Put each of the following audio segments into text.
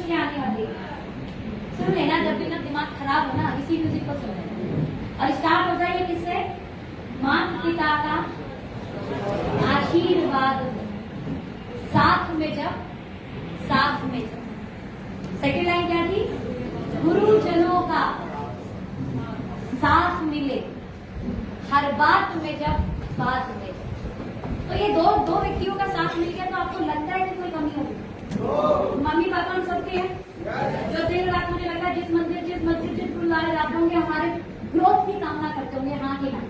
खुशियां आने वाली है। सुन लेना, जब भी ना दिमाग खराब हो ना, इसी म्यूजिक को सुन लेना। और स्टार्ट हो जाइए किससे? माता पिता का आशीर्वाद, साथ में जब, साथ में जब। सेकेंड लाइन क्या थी? गुरुजनों का साथ मिले हर बात में जब, बात में जब। तो ये दो व्यक्तियों का साथ मिल गया तो आपको लगता है कि कोई कमी होगी? मम्मी पापा हम सबके हैं, जो दिन रात मुझे लगता है जिस मस्जिद जिस गुरुद्वारे जाते होंगे हमारे ग्रोथ की कामना करते होंगे। हाँ की ना?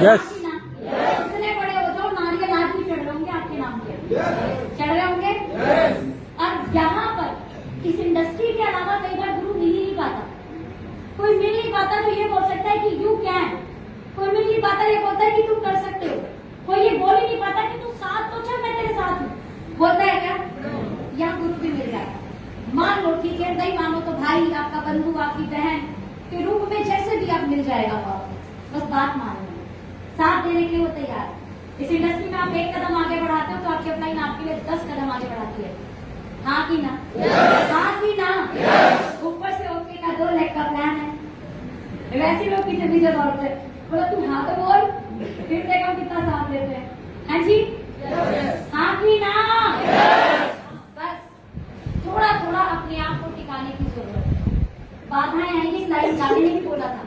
यस। इतने बड़े हो जाओ, नारियल आज भी चढ़ रहे होंगे आपके नाम के, चढ़ रहे होंगे। और यहाँ पर इस इंडस्ट्री के अलावा कई बार गुरु मिल ही नहीं पाता। कोई मिल नहीं पाता तो ये बोल सकता है कि यू कैन, कोई मिल नहीं पाता ये बोलता है कि तुम कर सकते हो, कोई ये बोल ही नहीं पाता कि तू साथ तो चल, मैं तेरे साथ हूँ, बोलता है क्या? यहाँ गुरु भी मिल जाएगा। मान लो ठीक है, नहीं मानो तो भाई, आपका बंधु, आपकी बहन के रूप में जैसे भी आप मिल जाएगा बाप, बस बात मान लो, साथ देने के लिए वो तैयार है। इस इंडस्ट्री में आप एक कदम आगे बढ़ाते हो तो आपकी अपलाइन आपके लिए 10 कदम आगे बढ़ाती है। हाँ की ना? हाँ की ना? ऊपर से ओके का 2 लाख का प्लान है, वैसे लोग पीछे पीछे दौड़ते हैं, बोला तू हाँ तो बोल, फिर देखो कितना साथ लेते हैं। हाँ जी? हाँ की ना? बस थोड़ा थोड़ा अपने आप को टिकाने की जरूरत है। बाधाएं आएंगी, लाइन जाने ने भी बोला था,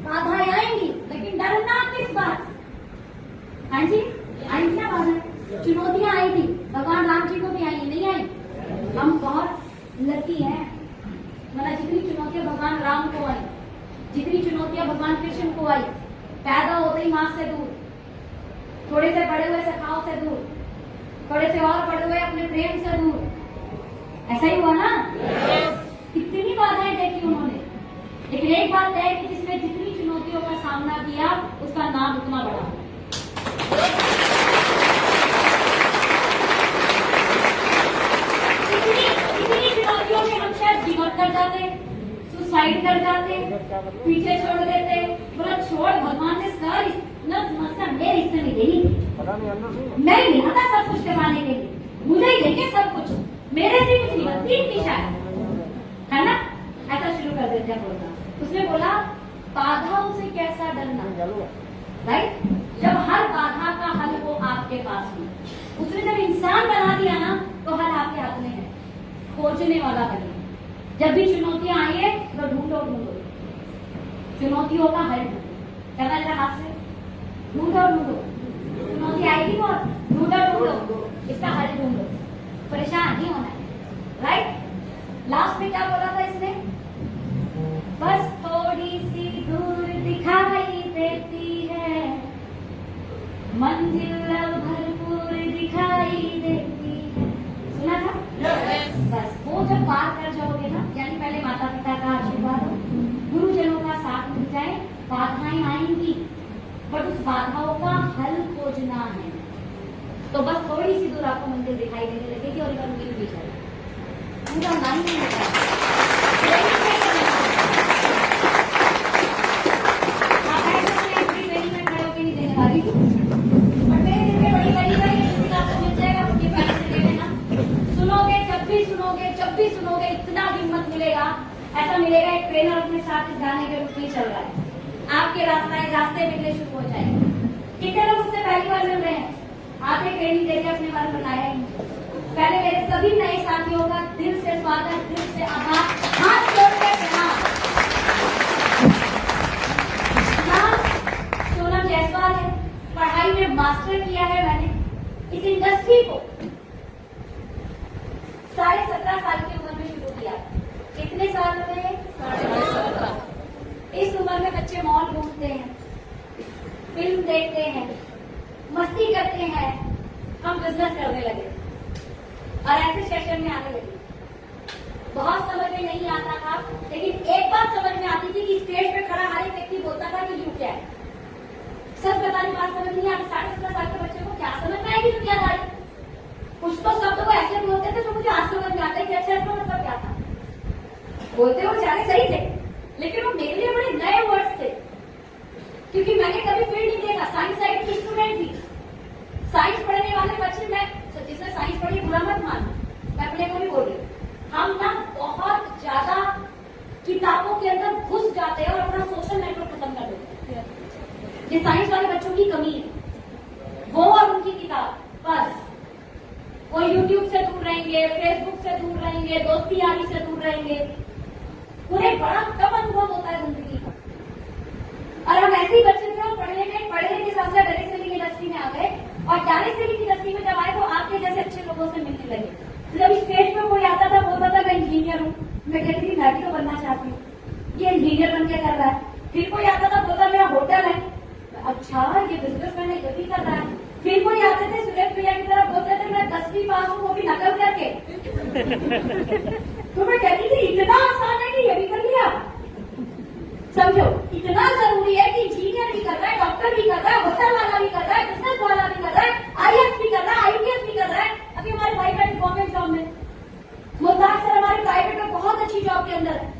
बाधाएं आएंगी, लेकिन डरना किस बात? हाँ जी? आई क्या बाधा? चुनौतियां आई थी, भगवान राम जी को भी आई, नहीं आई? हम बहुत लकी हैं, मतलब जितनी चुनौतियां भगवान राम को आई, जितनी चुनौतियां भगवान कृष्ण को आई, पैदा होते ही माँ से दूर, थोड़े से बड़े हुए सखाओं से दूर, थोड़े से और बड़े हुए अपने प्रेम से दूर, ऐसा ही हुआ ना? कितनी बाधाएं देखी उन्होंने, लेकिन एक बात है कि जिसने जितनी चुनौतियों का सामना किया उसका नाम उतना बड़ा। इतनी चुनौतियों में हम शायद गिव अप कर जाते, सुसाइड कर जाते, पीछे छोड़ देते, बोला छोड़, भगवान ने सर इतना समस्या मेरे हिस्से में देनी, मैं मिला था सब कुछ करवाने के लिए, मुझे ही देखे सब कुछ, मेरे से कुछ नहीं बनती इतनी शायद, है ना? ऐसा शुरू कर देते हैं बोलना। उसने बोला बाधाओं से कैसा डरना, राइट? जब हर बाधा का हल हो आपके पास में, उसने जब इंसान बना दिया ना तो हल आपके हाथ में है, खोजने वाला बने। जब भी चुनौतियां आई है तो ढूंढो, चुनौतियों का हल ढूंढो, चला जा हाथ से, ढूंढो, चुनौती आएगी बहुत, ढूंढो, इसका हल ढूंढो, परेशान नहीं होना है, राइट? लास्ट में क्या बोला था इसने? बस थोड़ी सी दूर दिखाई देती है, मंजिल भरपूर दिखाई देती है, सुना था? बस वो जब पार कर जाओगे ना, यानी पहले माता पिता का आशीर्वाद हो, गुरुजनों का साथ मिल जाए, बाधाएं आएंगी, बट उस बाधाओं का हल खोजना है, तो बस थोड़ी सी दूर आपको मंजिल दिखाई देने लगेगी और इधर मिल भी जाएगी, पूरा लाइन नहीं होगा। जब भी सुनोगे इतना हिम्मत मिलेगा, ऐसा मिलेगा एक ट्रेनर अपने साथ इस गाने के रूप में चल रहा है, आपके रास्ते मिलने शुरू हो जाएंगे। कितने लोग उससे पहली बार मिल रहे हैं? आते ट्रेनिंग देके अपने बारे में बताया ही। पहले मेरे सभी नए साथियों का दिल से स्वागत, दिल से आभार, हाथ जोड़ के प्रणाम। सोनम जायसवाल है, पढ़ाई में मास्टर किया है मैंने, इस इंडस्ट्री को 17.5 साल की उम्र में शुरू किया। कितने साल में? 17.5। इस उम्र में बच्चे मॉल घूमते हैं, फिल्म देखते हैं, मस्ती करते हैं, हम बिजनेस करने लगे और ऐसे सेशन में आने लगे। बहुत समझ में नहीं आता था, लेकिन एक बात समझ में आती थी कि स्टेज पे खड़ा हर एक व्यक्ति बोलता था कि यू क्या है। सब बताने बात समझ नहीं आती, 17.5 साल के बच्चे को क्या समझ में आएगी दुनियादारी? कुछ तो शब्द को ऐसे बोलते थे जो मुझे आज समझ में आता है कि अच्छा इसका मतलब क्या था। बोलते वो बेचारे सही थे, लेकिन वो मेरे लिए बड़े नए वर्ड्स थे, क्योंकि मैंने कभी फील्ड नहीं देखा। साइंस साइड की स्टूडेंट थी, साइंस पढ़ने वाले बच्चे, मैं जिसने साइंस पढ़ी बुरा मत मानो, मैं अपने को भी बोल रही हूँ, हम ना यूट्यूब से दूर रहेंगे, फेसबुक से दूर रहेंगे, दोस्ती यारी से दूर रहेंगे। उन्हें बड़ा कम अनुभव होता है जिंदगी का। और हम ऐसे ही बच्चे थे, पढ़ने के साथ साथ डायरेक्ट सेलिंग इंडस्ट्री में आ गए, और डायरेक्ट सेलिंग इंडस्ट्री में जब आए तो आपके जैसे अच्छे लोगों से मिलने लगे। तो जब स्टेज पे कोई आता था, बोलता था मैं इंजीनियर हूँ, मैं कहती थी मैं भी तो बनना चाहती हूँ, ये इंजीनियर बन के कर रहा है। फिर कोई आता था, बोलता मेरा होटल है, अच्छा ये बिजनेसमैन है, ये भी कर रहा है। फिर कोई आते थे सुरेश भैया की तरफ, बोलते थे मैं 10वीं पास हूँ, वो भी नकल करके। तो मैं कहती थी इतना आसान है कि ये भी कर लिया। समझो इतना जरूरी है कि इंजीनियर भी कर रहा है, डॉक्टर भी कर रहा है, होटल वाला भी कर रहा है, बिजनेस वाला भी कर रहा है, आईएएस भी कर रहा है, आईपीएस भी कर रहा है। अभी हमारे भाई बहन गवर्नमेंट जॉब में, मुल्ताज सर हमारे प्राइवेट में बहुत अच्छी जॉब के अंदर है।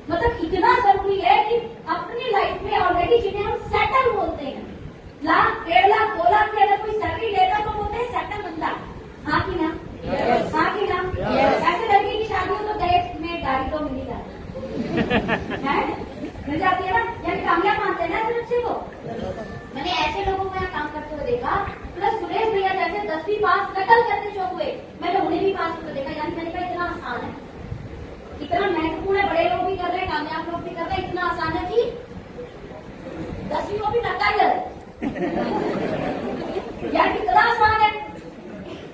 मतलब इतना जरूरी है कि अपनी लाइफ में ऑलरेडी जिन्हें हम सेटल बोलते हैं, 1 लाख 1.5 लाख 2 लाख की अगर कोई सैलरी लेता तो बोलते हैं सेटल बंदा। हाँ कि ना? हाँ कि ना? ऐसे लड़के की शादी हो तो दहेज में गाड़ी तो मिल जाती है, मिल जाती है ना, यानी कामयाब मानते हैं ना ऐसे बच्चे को। मैंने ऐसे लोगों को यहाँ काम करते हुए देखा, प्लस सुरेश भैया जैसे 10वीं पास नकल करते जो हुए, मैंने उन्हें भी पास होकर देखा। यानी मैंने कहा इतना आसान है, इतना महत्वपूर्ण है, बड़े लोग भी कर रहे हैं, कामयाब लोग भी कर रहे हैं, इतना आसान है कि 10वीं को भी नकल है यार, कितना आसान है।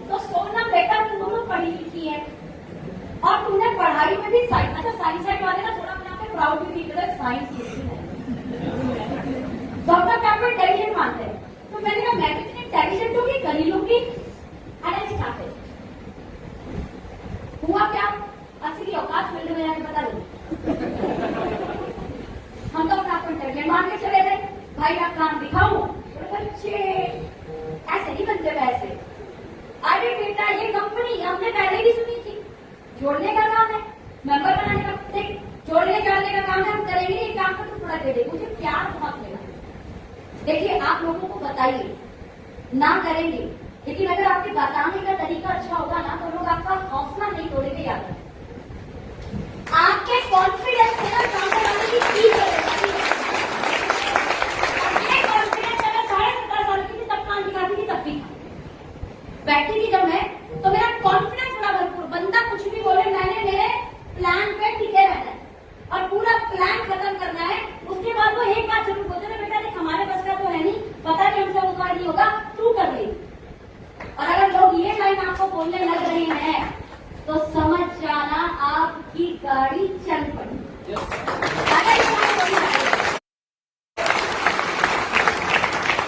तो सोना बेटा तुम दोनों पढ़ी लिखी है और तुमने पढ़ाई में भी साइंस, अच्छा साइंस साइड वाले ना थोड़ा अपने प्राउड भी फील है, साइंस है डॉक्टर पे आपको इंटेलिजेंट मानते हैं। तो मैंने कहा मैं भी इतनी इंटेलिजेंट होगी, कर ही लूंगी। हुआ क्या, असली औकात फील्ड में आके बता दो। हम तो अपना इंटेलिजेंट मान के चले गए, भाई आप काम दिखाओ, बच्चे ऐसे नहीं बनते वैसे। अरे बेटा ये कंपनी हमने पहले भी सुनी थी, जोड़ने का काम है, मेंबर बनाने का, देख जोड़ने जाने का काम है, हम करेंगे ये काम को, तो थोड़ा दे दे, मुझे प्यार बहुत मिला। देखिए आप लोगों को बताइए ना करेंगे, लेकिन अगर आपके बताने का तरीका अच्छा होगा ना तो लोग आपका हौसला नहीं तोड़ेंगे। याद आपके कॉन्फिडेंस से ना काम करने की चीज कॉन्फिडेंस अगर 17.5 साल की थी तब काम दिखाती थी, तब भी बैठी थी जब मैं, तो मेरा कॉन्फिडेंस बड़ा भरपूर, बंदा कुछ भी बोले मैंने मेरे प्लान पे टिके रहना है और पूरा प्लान खत्म करना है। उसके बाद वो एक बात जरूर बोलते थे, बेटा देख हमारे बस का तो है नहीं, पता नहीं हमसे वो कार्य नहीं होगा, तू कर ले। और अगर लोग ये लाइन आपको बोलने लग रहे हैं तो समझ जाना आपकी गाड़ी चल पड़ी।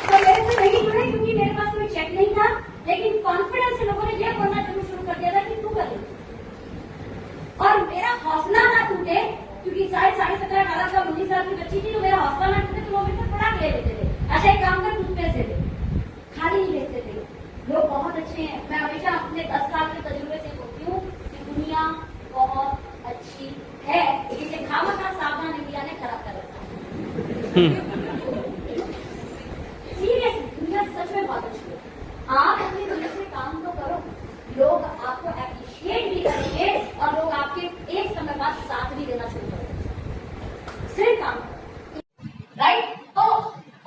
तो मेरे से नहीं जुड़े क्योंकि मेरे पास कोई चेक नहीं था, लेकिन कॉन्फिडेंस से लोगों ने यह बोलना जरूर शुरू कर दिया था कि तू कर ले। और मेरा हौसला ना टूटे, क्योंकि शायद 17.5 साल 19 साल की बच्ची थी, तो मेरा हौसला ना टूटे तो वो मेरे से पढ़ा ले लेते थे। अच्छा एक काम कर, तुझ पैसे दे, खाली नहीं लेते थे लोग, बहुत अच्छे हैं। मैं हमेशा अपने 10 साल के तजुर्बे से बोलती हूँ कि दुनिया बहुत अच्छी है, लेकिन खामखा सावधान इंडिया ने खराब कर रखा है। सीरियस, दुनिया सच में बहुत अच्छी है। आप अपनी दुनिया से काम तो करो, लोग आपको एप्रिशिएट भी करेंगे और लोग आपके एक समय बाद साथ भी देना शुरू करेंगे, सिर्फ काम। राइट, तो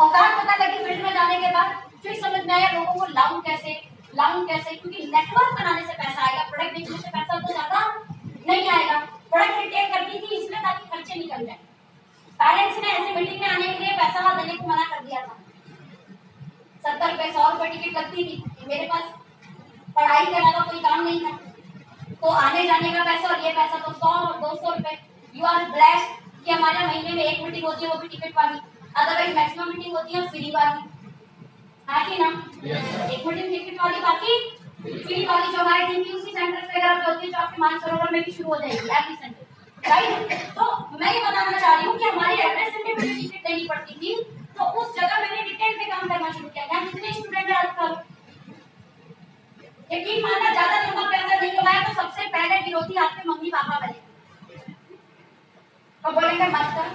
औकात पता लगी फील्ड में जाने के बाद, फिर समझ में आया लोगों को लाऊं कैसे, क्योंकि नेटवर्क बनाने से पैसा आएगा, प्रोडक्ट बेचने से पैसा तो ज्यादा नहीं आएगा। प्रोडक्ट रिटेल करनी थी इसलिए ताकि खर्चे निकल जाए। पेरेंट्स ने ऐसे मीटिंग में आने के लिए पैसा देने को मना कर दिया था। 70 रुपए 100 रुपए टिकट लगती थी, मेरे पास पढ़ाई के अलावा कोई काम नहीं था, तो आने जाने का पैसा और ये पैसा तो 100 और 200 रुपए। यू आर ब्लेस्ड कि हमारे महीने में एक मीटिंग होती है, वो भी टिकट वाली, अदरवाइज मैक्सिमम मीटिंग होती है फ्री वाली, है कि ना? एक मीटिंग टिकट वाली, बाकी फ्री वाली जो हमारे टीपीयूसी सेंटर्स वगैरह पे होती है, जो आपके मानसरोवर में भी शुरू हो जाएगी एवरी संडे, राइट? तो मैं ये बताना चाह रही हूँ कि हमारी एवरेज संडे में टिकट लेनी पड़ती थी, तो उस जगह मैंने रिटेल पे काम करना शुरू किया। यहाँ कितने स्टूडेंट है आजकल? यकीन मानना, ज्यादा लंबा पैसा नहीं कमाया तो सबसे पहले विरोधी आपके मम्मी पापा बने, तो बोलेंगे मत कर,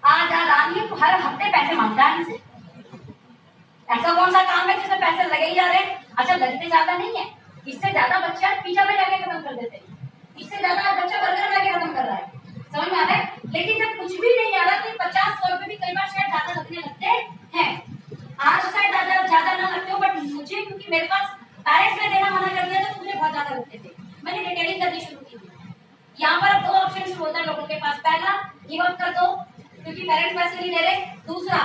आज आदमी को हर हफ्ते पैसे मांगता है हमसे, ऐसा कौन सा काम है जिसमें पैसे लगे ही जा रहे हैं? अच्छा लगते ज्यादा नहीं है, इससे ज्यादा बच्चा पिज्जा में जाके खत्म कर देते हैं, इससे ज्यादा बच्चा बर्गर में जाके खत्म कर रहा है, समझ में आ रहा है? लेकिन जब कुछ भी नहीं आ रहा तो 50-100 रुपए भी कई बार शायद ज्यादा लगने लगते हैं। आज शायद ज्यादा ना लगते हो, बट मुझे क्योंकि मेरे पास पेरेंट्स ने देना मना कर दिया तो मुझे बहुत ज्यादा रुकते थे, मैंने रिटेलिंग करनी शुरू की थी। यहाँ पर अब 2 ऑप्शन शुरू होता है लोगों के पास, पहला गिव अप कर दो क्योंकि पेरेंट्स पैसे नहीं दे रहे, दूसरा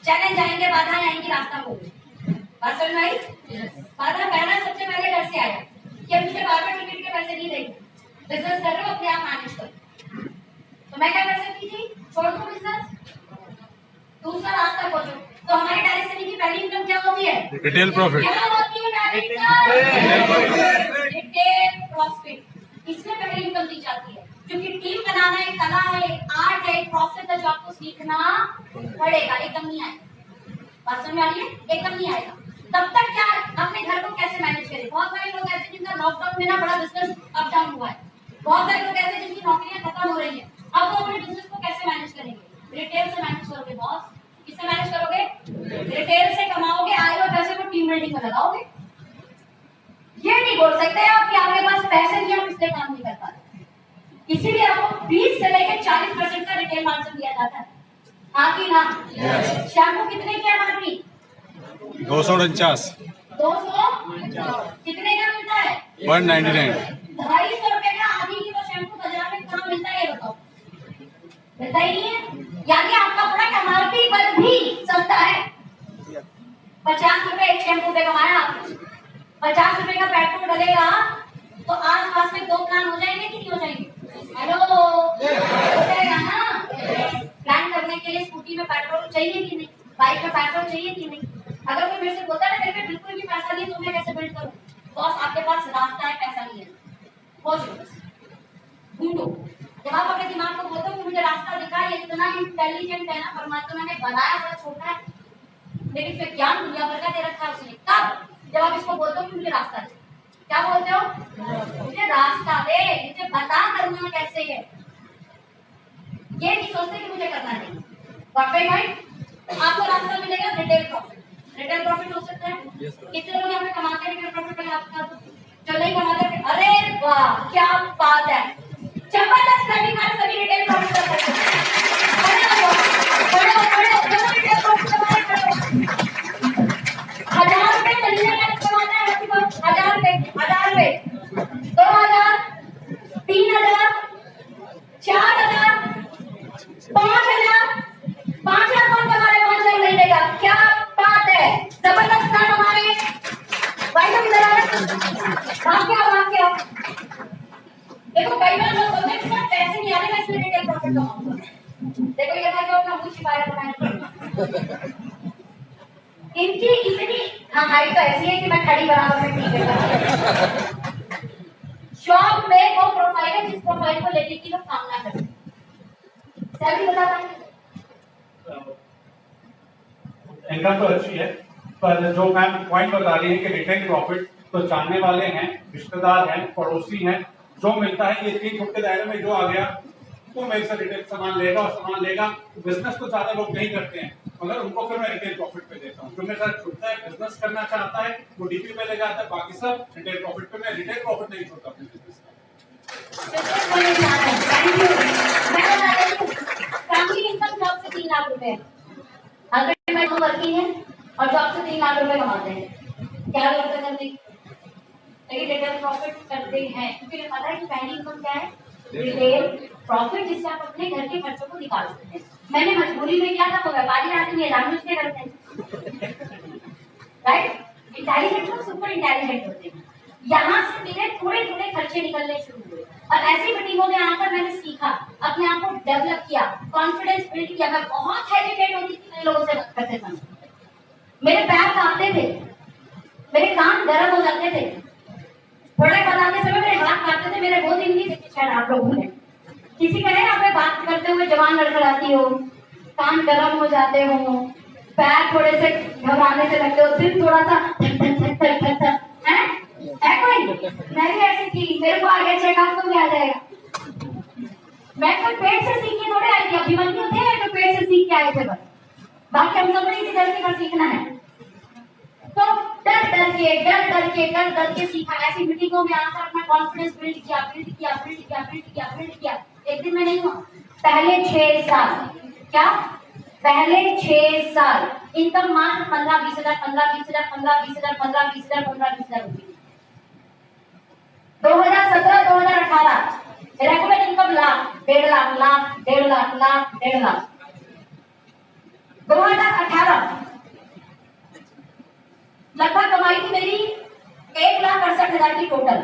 चैलेंज आएंगे, बाधाएं आएंगी, रास्ता खोलो। बात समझ में आई? बाधा पहला सबसे पहले घर से आया कि मुझे बार-बार टिकट के पैसे नहीं देंगे, बिजनेस कर रहे हो अपने आप मैनेज करो। तो मैं क्या कर सकती थी? छोड़ दो बिजनेस, दूसरा रास्ता खोजो। तो हमारे डायरेक्ट सेलिंग की पहली इनकम क्या होती है? Retail profit. क्या होती है? Retail profit. इसमें पहली इनकम दी जाती है क्योंकि टीम बनाना एक कला है, एक आर्ट है, एक प्रोसेस है जो आपको सीखना पड़ेगा, एकदम नहीं आएगा। बात समझ में आ रही है? एकदम नहीं आएगा। तब तक क्या अपने घर को कैसे मैनेज करें? बहुत सारे लोग ऐसे जिनका लॉकडाउन में ना बड़ा बिजनेस अप डाउन हुआ है, बहुत सारे लोग ऐसे जिनकी नौकरियां खत्म हो रही है, अब वो अपने बिजनेस को कैसे मैनेज करेंगे? रिटेल से मैनेज करोगे बॉस। किससे मैनेज करोगे? रिटेल से कमाओगे, आए हुए पैसे को टीम बिल्डिंग में लगाओगे। ये नहीं बोल सकते आप कि आपके पास पैसे नहीं, आप इसलिए काम नहीं कर पा रहे। इसीलिए आपको 20 से लेकर 40% का रिटेल मार्जिन दिया जाता है। हाँ कि ना? शैम्पू कितने की है मार्जिन? 249। 200 कितने का मिलता है? 199। 250 रुपए का आधी किलो शैम्पू बाजार में कहाँ मिलता है? ये बताओ, मिलता ही नहीं है। यानी आपका प्रोडक्ट एमआरपी पर भी सस्ता है। 50 रुपए एक शैम्पू पे कमाया आपने, 50 रुपए का पेट्रोल डलेगा तो आस पास में 2 प्लान हो जाएंगे कि नहीं हो जाएंगे? हेलो, हो जाएगा ना? प्लान करने के लिए स्कूटी में पेट्रोल चाहिए कि नहीं? बाइक में पेट्रोल चाहिए कि नहीं? अगर कोई मेरे से बोलता है ना मेरे पे बिल्कुल भी पैसा नहीं तो मैं कैसे बिल्ड करूं? बॉस आपके पास रास्ता है, पैसा नहीं है, खोजो, ढूंढो। जब आप अपने दिमाग को बोलते हो कि मुझे रास्ता दिखा, ये इतना इंटेलिजेंट है ना, परमात्मा ने बनाया बड़ा छोटा है लेकिन फिर ज्ञान दुनिया भर का दे रखा है उसने। कब? जब आप इसको बोलते हो कि मुझे रास्ता दे। क्या बोलते हो? मुझे रास्ता दे, मुझे बता करना कैसे है। ये नहीं सोचते कि मुझे करना नहीं। परफेक्ट भाई, आपको रास्ता मिलेगा रिटेल प्रॉफिट। रिटेल प्रॉफिट हो सकता है कितने लोग यहाँ पे कमाते हैं रिटेल प्रॉफिट में? आपका जो नहीं कमाते, अरे वाह क्या बात है, जबरदस्त लगी। सभी रिटेल प्रॉफिट कर सकते हैं। रिटेल प्रॉफिट हमारे 1000 रुपए महीने का कमाना है, 1000 रुपए, 1000 रुपए, 2000, 3000, 4000, 5000, 5000 कौन कमा रहे? 5000 महीने का, क्या बात है, जबरदस्त काम हमारे भाई को इधर आ। देखो कई बार लोग बोलते हैं कि पैसे नहीं आ रहे, मैं इसलिए रिटेल प्रॉफिट कमाऊंगा। देखो ये था जो अपना मुंह छिपाया था मैंने। इनकी इतनी हाइट तो ऐसी है कि मैं खड़ी बराबर में ठीक है। शॉप में वो प्रोफाइल है जिस प्रोफाइल को लेने की लोग कामना करते हैं। सभी बता पाएंगे? इनकम तो अच्छी है, पर जो मैम पॉइंट बता रही है कि रिटेल प्रॉफिट तो जानने वाले हैं, रिश्तेदार हैं, पड़ोसी हैं, जो मिलता है ये 3 फुट के दायरे में जो आ गया तो मेरे से रिटेल सामान लेगा और सामान लेगा। बिजनेस तो ज्यादा लोग नहीं करते हैं मगर उनको फिर मैं रिटेल प्रॉफिट पे देता हूँ। जो मेरे साथ छुट्टा है, बिजनेस करना चाहता है, वो डीपी पे ले जाता है, बाकी सब रिटेल प्रॉफिट पे। मैं रिटेल प्रॉफिट नहीं छोड़ता अपने बिजनेस का। फैमिली इनकम जॉब से 3 लाख रुपए, हस्बैंड में वर्किंग है और जॉब से 3 लाख रुपए कमाते हैं। क्या करते हैं? लेकिन रिटेल प्रॉफिट करते हैं क्योंकि पता है कि पहली इनकम क्या है? रिटेल प्रॉफिट, जिससे आप अपने घर के खर्चों को निकाल सकते हैं। मैंने मजबूरी में किया था तो व्यापारी आदमी है, जानबूझ के करते हैं, राइट? इंटेलिजेंट लोग सुपर इंटेलिजेंट होते हैं। यहाँ से मेरे थोड़े थोड़े खर्चे निकलने शुरू हुए और ऐसी मीटिंगों में आकर मैंने सीखा, अपने आप को डेवलप किया, कॉन्फिडेंस बिल्ड किया। मैं बहुत हेजिटेट होती थी नए लोगों से बात करते समय, मेरे पैर कांपते थे, मेरे कान गर्म हो जाते थे, प्रोडक्ट बताते समय मेरे हाथ कांपते थे। मेरे वो दिन नहीं देखे शायद आप लोगों ने। किसी का है आप बात करते हुए जवान लड़खड़ाती हो, कान गर्म हो जाते हो, पैर थोड़े से घबराने से लगते हो, सिर थोड़ा सा है कोई? मैं भी ऐसी थी, मेरे को आगे चेकअप तो भी आ जाएगा। मैं कोई पेट से सीख के थोड़े आई थी, अभिमन्यु थे तो पेट से सीख के आए थे बस, बाकी हम सब नहीं गलती का सीखना है। तो डर के सीखा। ऐसी मीटिंगों में आकर अपना कॉन्फिडेंस बिल्ड किया। एक दिन में नहीं हुआ, पहले 6 साल। क्या? पहले 6 साल इनकम मात्र 15-20 हजार, 15-20 हजार, 15-20 हजार, 15-20 हजार, 15-20 हजार रुपये। 2017-2018 रेगुलर इनकम लाख, 1.5 लाख। 2018 लगभग कमाई थी मेरी 1,68,000 की टोटल।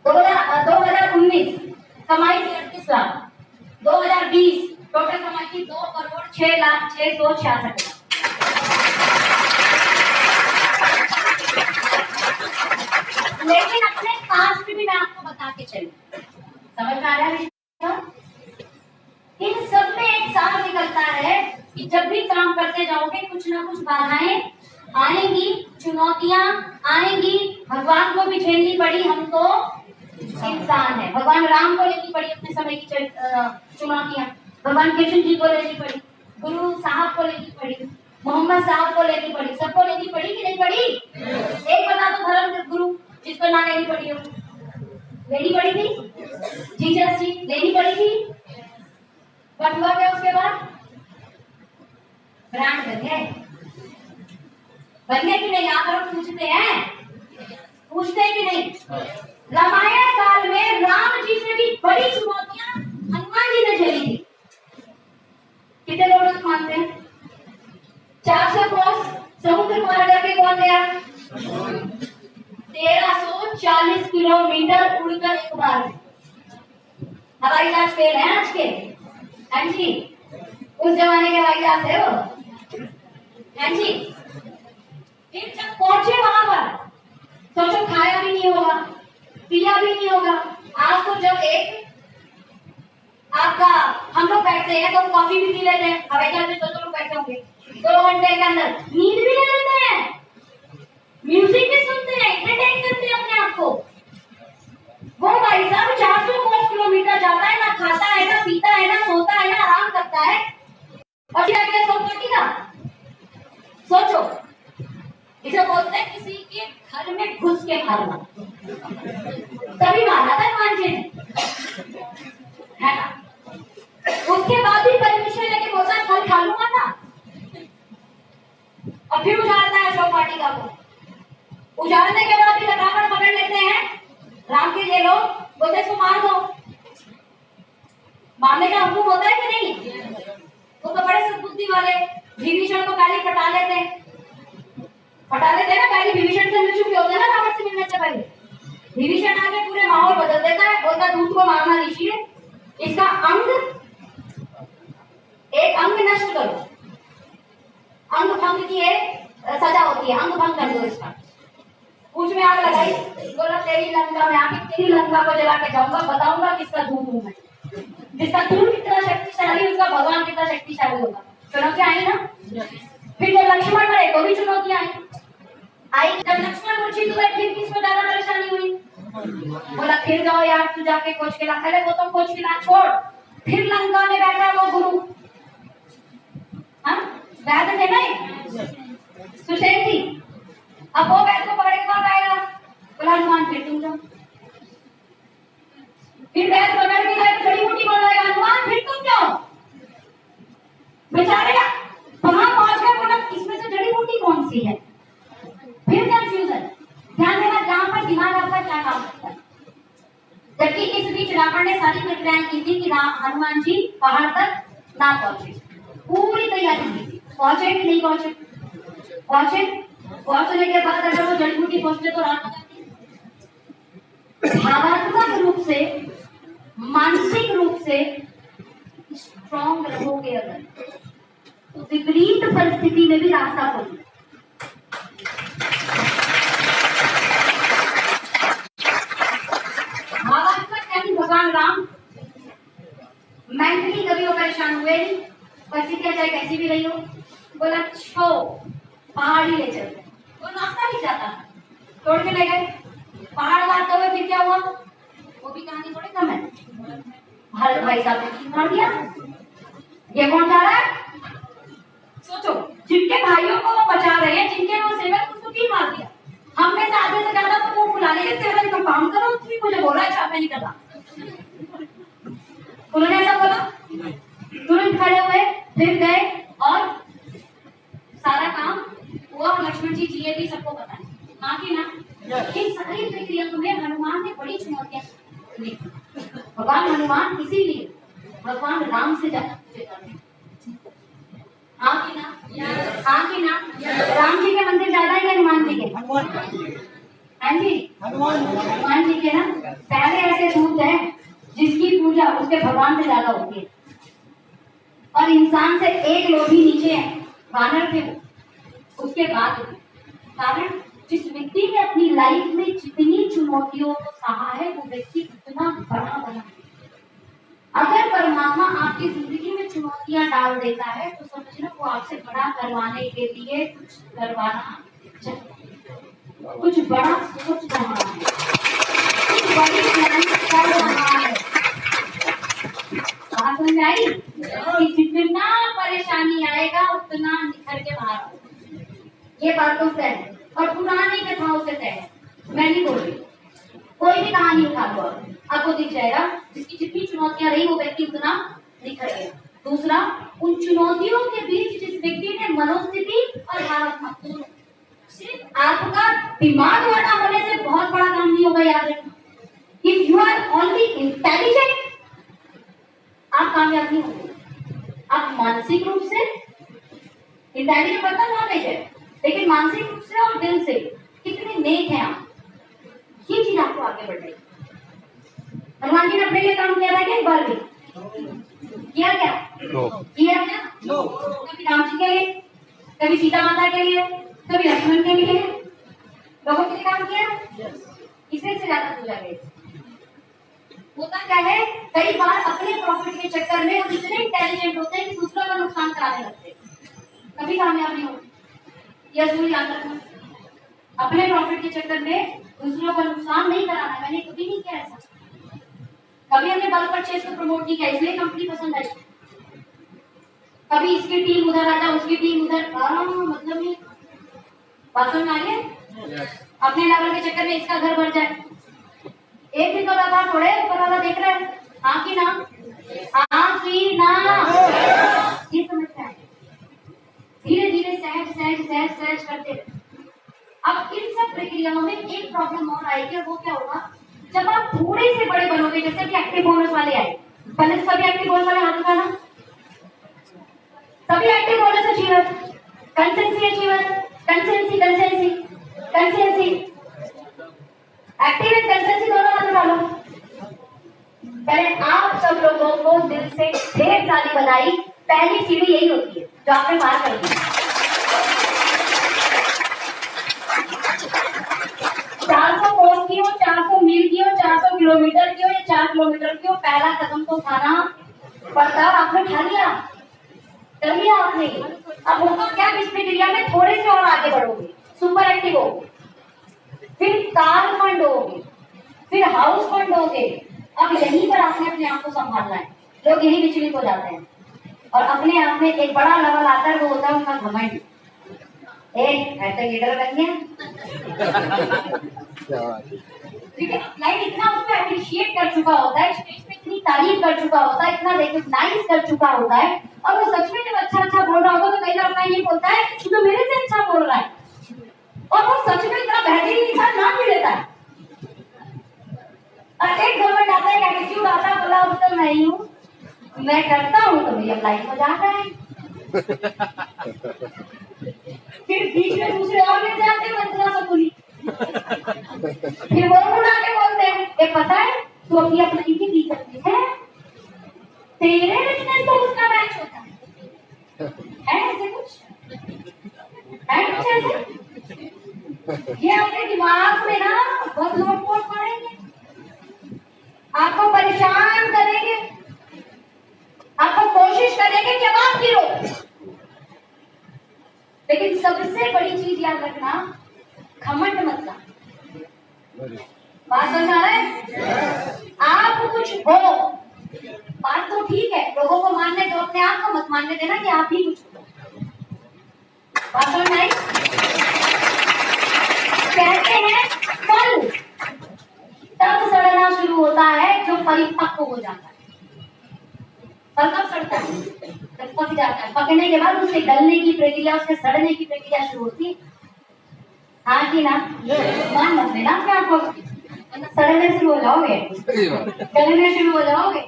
2019 कमाई थी 38 लाख। 2020 टोटल कमाई थी 2,06,666,000। लेकिन अपने कास्ट भी मैं आपको बता के चलूं, समझ में आ रहा है? इन सब में एक साथ निकलता है कि जब भी काम करते जाओगे कुछ ना कुछ बाधाएं आएंगी, चुनौतियां आएंगी। भगवान को भी झेलनी पड़ी, हम तो इंसान है। भगवान राम को लेनी पड़ी अपने समय की चुनौतियां, भगवान कृष्ण जी को लेनी पड़ी, गुरु साहब को लेनी पड़ी, मोहम्मद साहब को लेनी पड़ी, सबको लेनी पड़ी कि नहीं पड़ी? एक बता दो धर्म गुरु जिसको ना लेनी पड़ी हो। लेनी पड़ी थी, जीसस जी लेनी पड़ी थी। बट हुआ क्या उसके बाद? ब्रांड बन गए कि नहीं? आप लोग पूछते हैं कि नहीं? रामायण काल में राम जी से भी बड़ी चुनौतियां हनुमान जी ने झेली थी। कितने लोग मानते हैं? 400 क्रॉस समुद्र पार करके कौन गया? 1340 किलोमीटर उड़कर एक बार। हवाई जहाज फेल है आज के? हाँ जी, उस जमाने के हवाई जहाज है वो। हाँ जी, फिर जब पहुंचे वहां पर सोचो खाया भी नहीं होगा, पिया भी नहीं होगा। आज तो जब एक आपका हम लोग बैठते हैं तो कॉफी भी पी लेते हैं, हवाई जहाज में तो लोग बैठे होंगे 2 घंटे के अंदर नींद भी ले लेते हैं, म्यूजिक भी सुनते हैं, एंटरटेन करते हैं अपने आप को। वो भाई साहब 400 किलोमीटर जाता है, ना खाता है, ना पीता है, ना सोता है, ना आराम करता है, और फिर अगले सो कटेगा। सोचो, इसे बोलते हैं किसी के घर में घुस के मारना। तभी मारा था हनुमान जी ने, है ना? उसके बाद भी परमिशन लेके बोलता है फल खा लूंगा ना, और फिर उजाड़ता है अशोक वाटिका को। उजाड़ने के बाद भी रावण पकड़ लेते हैं राम के ये लोग, बोलते इसको मार दो। मारने का हुक्म होता है कि नहीं? वो तो बड़े सद्बुद्धि वाले विभीषण को पहले पटा लेते हैं ना, पहले विभीषण से मिल चुके होते हैं ना रावण से मिलने से पहले। विभीषण आके पूरे माहौल बदल देता है, बोलता दूत को मारना ऋषि है, इसका एक अंग नष्ट करो। अंग भंग की एक सजा होती है, अंग भंग कर दो इसका। पूछ में आग लगाई, बोला तेरी लंका में आके तेरी लंका को जला के जाऊंगा, बताऊंगा किसका दूत हूं मैं। जिसका दूत कितना शक्तिशाली, उसका भगवान कितना शक्तिशाली होगा। चुनौतियां आई ना? फिर जब लक्ष्मण मरे तो भी चुनौतियां आई। जब लक्ष्मण मूर्छित हुए फिर किसको ज्यादा परेशानी हुई? बोला फिर जाओ यार, तू जाके खोज के ला। पहले वो तो खोज के ला छोड़, फिर लंका में बैठा वो गुरु, हाँ बैठे थे ना सुशेन जी। अब वो बैठ को पकड़ के कौन आएगा? बोला हनुमान, फिर तुम जाओ। फिर बैठ पकड़ के जाए जड़ी बूटी बोल रहेगा, हनुमान फिर तुम जाओ। बेचारे वहां पहुंच गए, बोला इसमें से जड़ी बूटी कौन सी है? फिर कंफ्यूजन। ध्यान देना जहां पर दिमाग आपका क्या काम करता है। जबकि इस बीच रावण ने सारी प्रक्रियाएं की थी कि हनुमान जी पहाड़ तक ना पहुंचे, पूरी तैयारी की थी। पहुंचे कि नहीं पहुंचे? पहुंचे। पहुंचने के बाद अगर वो जड़ी बूटी पहुंचते तो रात भावात्मक रूप से, मानसिक रूप से स्ट्रॉन्ग रहोगे अगर, तो विपरीत परिस्थिति में भी रास्ता खोलो। भावात्मक यानी भगवान राम मेंटली कभी वो परेशान हुए नहीं, परिस्थितियां चाहे कैसी भी रही हो, बोला छो पहाड़ ही ले चलते। वो रास्ता नहीं जाता, तोड़ के ले गए। पहाड़ लाते हुए फिर क्या हुआ? वो भी कहानी थोड़ी कम है। भारत भाई साहब ने मार दिया। ये कौन जा रहा है? सोचो, जिनके भाइयों को वो बचा रहे हैं, जिनके वो सेवक, उसको क्यों मार दिया? हम में से आधे से ज्यादा तो वो बुला लेंगे, सेवक तुम काम करो, तुम मुझे बोला अच्छा मैं नहीं करता। उन्होंने ऐसा बोला, तुरंत खड़े हुए, फिर गए और सारा काम हुआ। लक्ष्मण जी जिए भी सबको पता है, हाँ की ना? इन सारी प्रक्रियाओं में हनुमान ने बड़ी चुनौतियां ली। भगवान हनुमान इसीलिए भगवान राम से ज्यादा पूजे जाते हैं। हाँ कि ना? हाँ कि ना? राम जी के मंदिर ज्यादा है हनुमान जी के? हाँ जी, हनुमान जी के ना पहले ऐसे दूत है जिसकी पूजा उसके भगवान से ज्यादा होती है, और इंसान से एक लोभी नीचे है, वानर थे वो, उसके बाद कारण जिस व्यक्ति ने अपनी लाइफ में जितनी चुनौतियों को सहा है वो व्यक्ति उतना बड़ा बना। अगर परमात्मा आपकी जिंदगी में चुनौतियां डाल देता है तो समझना वो आपसे बड़ा करवाने के लिए कुछ करवाना, कुछ बड़ा सोच रहा है, कुछ बड़ी प्लान कर रहा है। बात समझ आई कि जितना परेशानी आएगा उतना निखर के बाहर आओ। ये बात तो तय है और पुरानी कथाओं से तय है, मैं नहीं बोल रही। कोई भी कहानी उठा लो आपको दिख जाएगा जिसकी जितनी चुनौतियां रही वो व्यक्ति उतना निखर गया। दूसरा, उन चुनौतियों के बीच जिस व्यक्ति ने मनोस्थिति और भावनात्मक दोनों, सिर्फ आपका दिमाग बड़ा होने से बहुत बड़ा काम नहीं होगा, याद रखना। If you are only intelligent आप कामयाब नहीं होंगे। आप मानसिक रूप से इंटेलिजेंट पता नॉलेज है, लेकिन मानसिक रूप से और दिल से कितने नेक हैं आप, ये चीज आपको आगे बढ़ रही है। हनुमान जी ने अपने लिए काम किया था क्या? एक बार भी किया क्या? किया क्या? कभी राम जी के लिए, कभी सीता माता के लिए, कभी लक्ष्मण के लिए, लोगों के लिए काम किया? इसे से ज्यादा पूजा गई। होता क्या है, कई बार अपने प्रॉफिट के चक्कर में हम इतने इंटेलिजेंट होते हैं कि दूसरों का नुकसान कराने लगते हैं, कभी कामयाब नहीं होते। यह जरूर याद रखना, अपने प्रॉफिट के चक्कर में दूसरों का नुकसान नहीं कराना। मैंने कभी नहीं किया ऐसा। कभी हमने बल्क परचेज को प्रमोट नहीं किया इसलिए कंपनी पसंद आई। कभी इसकी टीम उधर आता उसकी टीम उधर, मतलब ये बात समझ आ रही है? अपने लेवल के चक्कर में इसका घर भर जाए। एक दिन तो लगा थोड़े ऊपर वाला देख रहे हैं, हाँ की ना? हाँ की ना? ये समझता है। धीरे धीरे सहज सहज सहज सहज करते रहे। अब इन सब प्रक्रियाओं में एक प्रॉब्लम और आएगी, और वो क्या होगा, जब आप थोड़े से बड़े बनोगे, जैसे कि एक्टिव बोनस वाले आए, पहले सभी एक्टिव बोनस वाले हाथ उठाना, सभी active bonus achiever, consistency achiever, consistency consistency consistency, active and consistency दोनों हाथ उठा लो। पहले आप सब लोगों को दिल से ढेर सारी बधाई। पहली सीढ़ी यही होती है जो आपने पार कर दी। 400 कोस की हो, 400 मील की हो, 400 किलोमीटर की हो या 4 किलोमीटर की हो, पहला कदम तो उठाना पड़ता है। आपने उठा लिया, कर लिया आपने। अब होगा क्या, इस प्रक्रिया में थोड़े से और आगे बढ़ोगे, सुपर एक्टिव होगे, फिर कार फंड होगे, फिर हाउस फंड होगे। अब यहीं पर आपने अपने आप को संभालना है। लोग यही विचलित हो जाते हैं और अपने आप में एक बड़ा लेवल आता है, वो होता है उनका घमंड। ऐसे लीडर बन गया, ठीक है। लाइफ इतना उसको अप्रिशिएट कर चुका होता है, स्टेज पे इतनी तारीफ कर चुका होता है, इतना रिकॉग्नाइज कर चुका होता है, और वो सच में जब अच्छा अच्छा बोल रहा होगा तो कई बार अपना ये बोलता है कि तो मेरे से अच्छा बोल रहा है, और वो सच में इतना बेहतरीन इंसान नाम भी लेता है। और एक गवर्नमेंट आता है, एटीट्यूड आता है, बोला तो मैं ही हूँ, मैं करता हूँ तो मेरी लाइफ हो जाता है। फिर बीच में दूसरे और मिल जाते हैं, मंत्रा सकुली, फिर वो उड़ा के बोलते हैं, ये पता है तू अपनी अपनी की दी करती है, तेरे बिजनेस तो उसका मैच होता है ऐसे कुछ है कुछ ऐसे। ये आपके दिमाग में ना बहुत लोट पड़ेंगे, आपको परेशान करेंगे, आपको कोशिश करेंगे कि आप गिरो। लेकिन सबसे बड़ी चीज याद रखना, घमंड मत करना। बात समझ आ रहा है? आप कुछ हो, बात तो ठीक है, लोगों को मानने दो, अपने आप को मत मानने देना कि आप ही कुछ हो। बात समझ आई? कहते हैं फल तब सड़ना शुरू होता है जो परिपक्व हो जाता है। फल कब सड़ता है? जब पक जाता है। पकने के बाद उससे गलने की प्रक्रिया, उसके सड़ने की प्रक्रिया शुरू होती है। हाँ कि ना? मान मत लेना अपने आप को, सड़ने शुरू हो जाओगे, गलने शुरू हो जाओगे,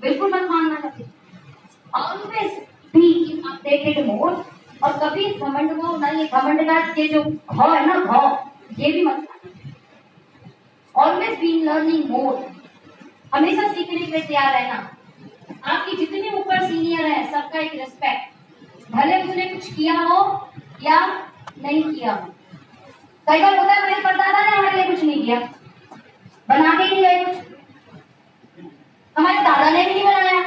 बिल्कुल मत मानना कभी। ऑलवेज बी अपडेटेड मोड, और कभी घमंड को ना, ये घमंड का ये जो घ है ना, घ, ये भी मत खाना। Always be in learning mode, हमेशा सीखने के लिए तैयार रहना। आपके जितने ऊपर सीनियर है सबका एक रिस्पेक्ट, भले उसने कुछ किया हो या नहीं किया हो। कई बार होता है मेरे परदादा ने हमारे लिए कुछ नहीं किया, बना के ही नहीं गए कुछ, हमारे दादा ने भी नहीं बनाया,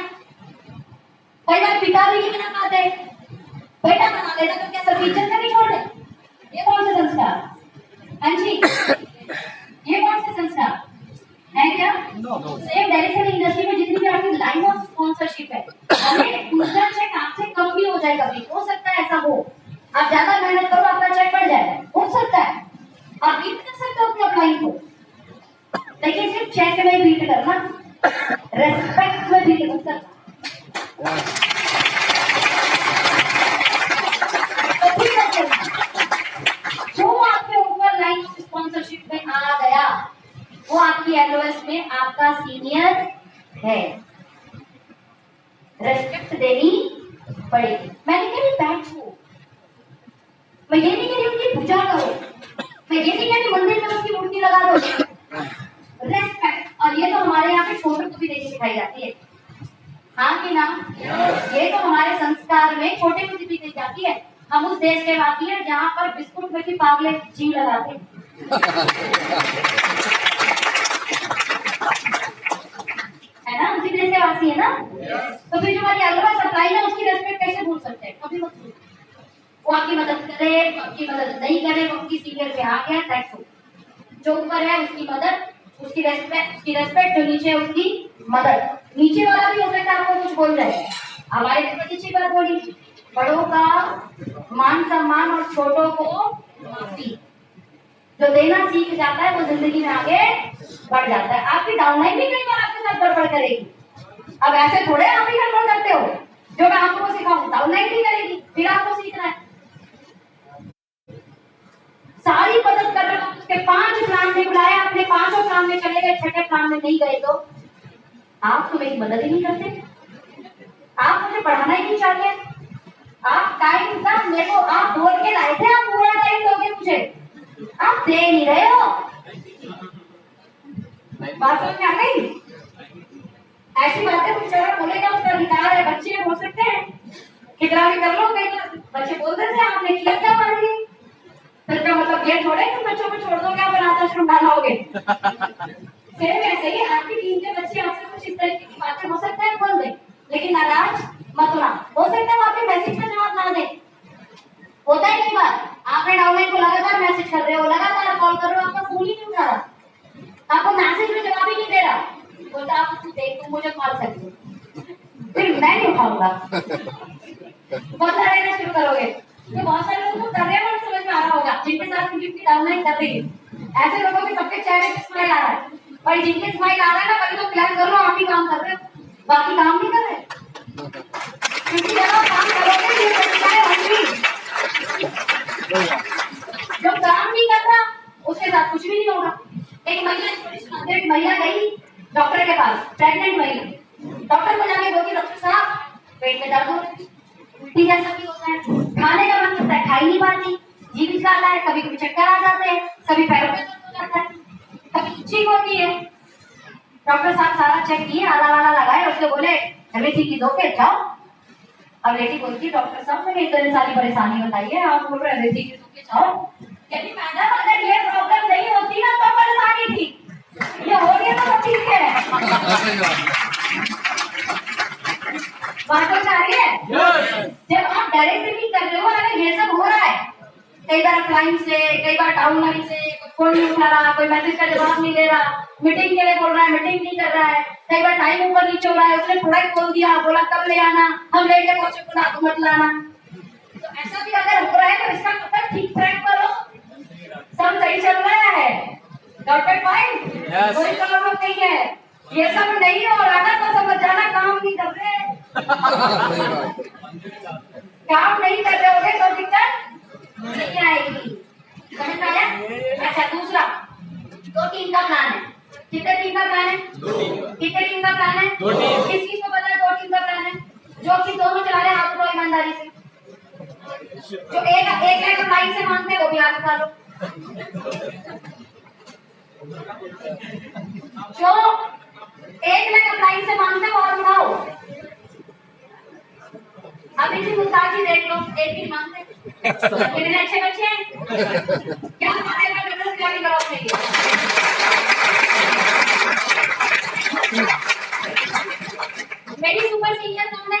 कई बार पिता भी नहीं बना पाते, बेटा बना देता तो क्या सब इज्जत करनी छोड़ दे? ये कौन से संस्कार? हाँ जी, ये कौन से संस्कार है क्या? सेम डायरेक्शन इंडस्ट्री में जितनी भी आपकी लाइन ऑफ स्पॉन्सरशिप है, हमें दूसरा चेक आपसे कम भी हो जाएगा, भी हो सकता है ऐसा हो, आप ज्यादा मेहनत करो आपका चेक बढ़ जाए, हो सकता है, आप बीट कर सकते हो अपने क्लाइंट को, लेकिन सिर्फ चेक में बीट करना, रेस्पेक्ट में बीट मत करना। जो आपके ऊपर लाइन ऑफ स्पॉन्सरशिप में आ गया वो आपकी एलओएस में आपका सीनियर है, रेस्पेक्ट देनी पड़ेगी। मैंने कहा बैठ हो, मैं ये नहीं कह रही उनकी पूजा करो, मैं ये नहीं कह रही मंदिर में उसकी मूर्ति लगा दो, रेस्पेक्ट। और ये तो हमारे यहाँ पे छोटों को भी देखी सिखाई जाती है, हाँ कि ना? ये तो हमारे संस्कार में छोटे को भी दी जाती है। हम उस देश के वासी हैं जहाँ पर बिस्कुट में भी पागले जी लगाते हैं। है ना, उसी देश के वासी है ना? तो फिर जो हमारी अगला सप्लाई है उसकी रेस्पेक्ट कैसे भूल सकते हैं? कभी मत भूलो। वो आपकी मदद करे, आपकी मदद नहीं करे, वो आपकी सीनियर पे आ गया, दैट्स ऑल। जो ऊपर है उसकी मदद, उसकी रेस्पेक्ट, जो नीचे है उसकी मदद। नीचे वाला भी हो सकता है आपको कुछ बोल रहे हैं, हमारे भी अच्छी बात बोली, बड़ों का मान सम्मान और छोटों को माफी। जो देना सीख जाता है वो जिंदगी में आगे बढ़ जाता है। आपकी डाउनलाइन भी कई बार आपके साथ गड़बड़ करेगी, अब ऐसे थोड़े आप ही गड़बड़ करते हो, जो मैं आपको सिखाऊं डाउनलाइन भी करेगी, फिर आपको सीखना है। सारी मदद कर रहे हो, उसके 5 प्लान में बुलाया, अपने 5 प्लान में चले गए, 6ठे प्लान में नहीं गए, तो आप तो मेरी मदद ही नहीं करते, आप मुझे पढ़ाना ही नहीं चाहते, आप टाइम का मेरे को आप बोल के लाए थे, आप पूरा टाइम दोगे मुझे, आप दे नहीं रहे हो। बात समझ में आ गई? ऐसी बातें कुछ और बोलेगा, उसका अधिकार है, बच्चे बोल सकते हैं, कितना भी कर लो, कई बार बच्चे बोलते थे आपने किया क्या हमारे लिए, फिर क्या मतलब ये थोड़े कि बच्चों को छोड़ दोगे, आप अनाथ आश्रम डालोगे। सेम ऐसे ही आपकी टीम के बच्चे आपसे कुछ इस तरीके की बातें हो सकता है बोल दे, लेकिन नाराज मत होना, हो सकता है वो आपके मैसेज का जवाब ना दे, होता है कई बार, आपने डाउनलाइन को लगातार मैसेज कर रहे हो, लगातार कॉल कर रहे हो, आपका फोन ही नहीं उठा रहा, आपको मैसेज में जवाब ही नहीं दे रहा, बोलता आप तू देख, तू मुझे कॉल कर दे, फिर मैं नहीं उठाऊंगा, बहुत सारे शुरू करोगे, तो बहुत सारे लोगों को कर रहे हैं, समझ में आ रहा होगा, जिनके साथ उनकी डाउनलाइन कर रही है, ऐसे लोगों के सबके चेहरे पे स्माइल आ रहा है, और जिनके स्माइल आ रहा है ना, कभी तो प्लान कर लो, आप ही काम कर रहे हो, बाकी काम नहीं कर रहे, क्योंकि जब आप काम करोगे ये परेशानी होगी, जो काम नहीं कर रहा उसके साथ कुछ भी नहीं होगा। एक महिला गई डॉक्टर के पास, प्रेग्नेंट महिला, डॉक्टर को जाके बोलती डॉक्टर साहब पेट में दर्द हो रहा है, उल्टी जैसा भी होता है, खाने का मन करता है, खा ही नहीं पाती, जी भी खाता है, कभी कभी चक्कर आ जाते हैं, कभी पैरों में दर्द हो जाता है, कभी ठीक होती है। डॉक्टर साहब सारा चेक किए, आला वाला लगाए, उससे बोले एवरीथिंग इज ओके, जाओ। अब लेडी बोलती डॉक्टर साहब मैंने इतनी सारी परेशानी बताई है, आप बोल रहे एवरीथिंग इज ओके, जाओ। यदि मैडम अगर ये प्रॉब्लम नहीं होती ना तो परेशानी थी, ये हो गया तो ठीक है। बात समझ आ रही है? जब आप डायरेक्टली कर रहे हो, अगर ये सब हो रहा है, कई बार क्लाइंट से, कई बार डाउनलाइन से, फोन नहीं उठा रहा, कोई मैसेज का जवाब नहीं दे रहा, मीटिंग के लिए बोल रहा है, मीटिंग नहीं कर रहा है, कई बार टाइम ऊपर नीचे हो रहा है, उसने थोड़ा ही खोल दिया, बोला कब ले आना, हम लेके पहुंचे, बोला आपको मत लाना, तो ऐसा भी अगर हो रहा है तो इसका मतलब ठीक ट्रैक पर हो, सब सही चल रहा है, डॉक्टर पॉइंट, कोई प्रॉब्लम नहीं है। ये सब नहीं हो रहा ना तो समझ जाना काम नहीं कर रहे, काम नहीं कर रहे होगे तो दिक्कत नहीं आएगी। अच्छा दूसरा, 2 टीम का प्लान है। कितने टीम का प्लान है? 2 कितने टीम का प्लान है? 2 किस किस को पता है 2 टीम का प्लान है? जो कि दोनों चला रहे हाथ उठाओ ईमानदारी से। जो एक लाइन से मांगते हैं वो भी हाथ उठा लो। जो 1 लाख लाइन से मांगते हैं वो हाथ उठाओ। अभी जी मुस्ताद जी देख लो, एक ही मांगते हैं। कितने अच्छे बच्चे हैं, क्या हमारे में बिजनेस क्या करो अपने लिए। मेरी सुपर सीनियर कौन है?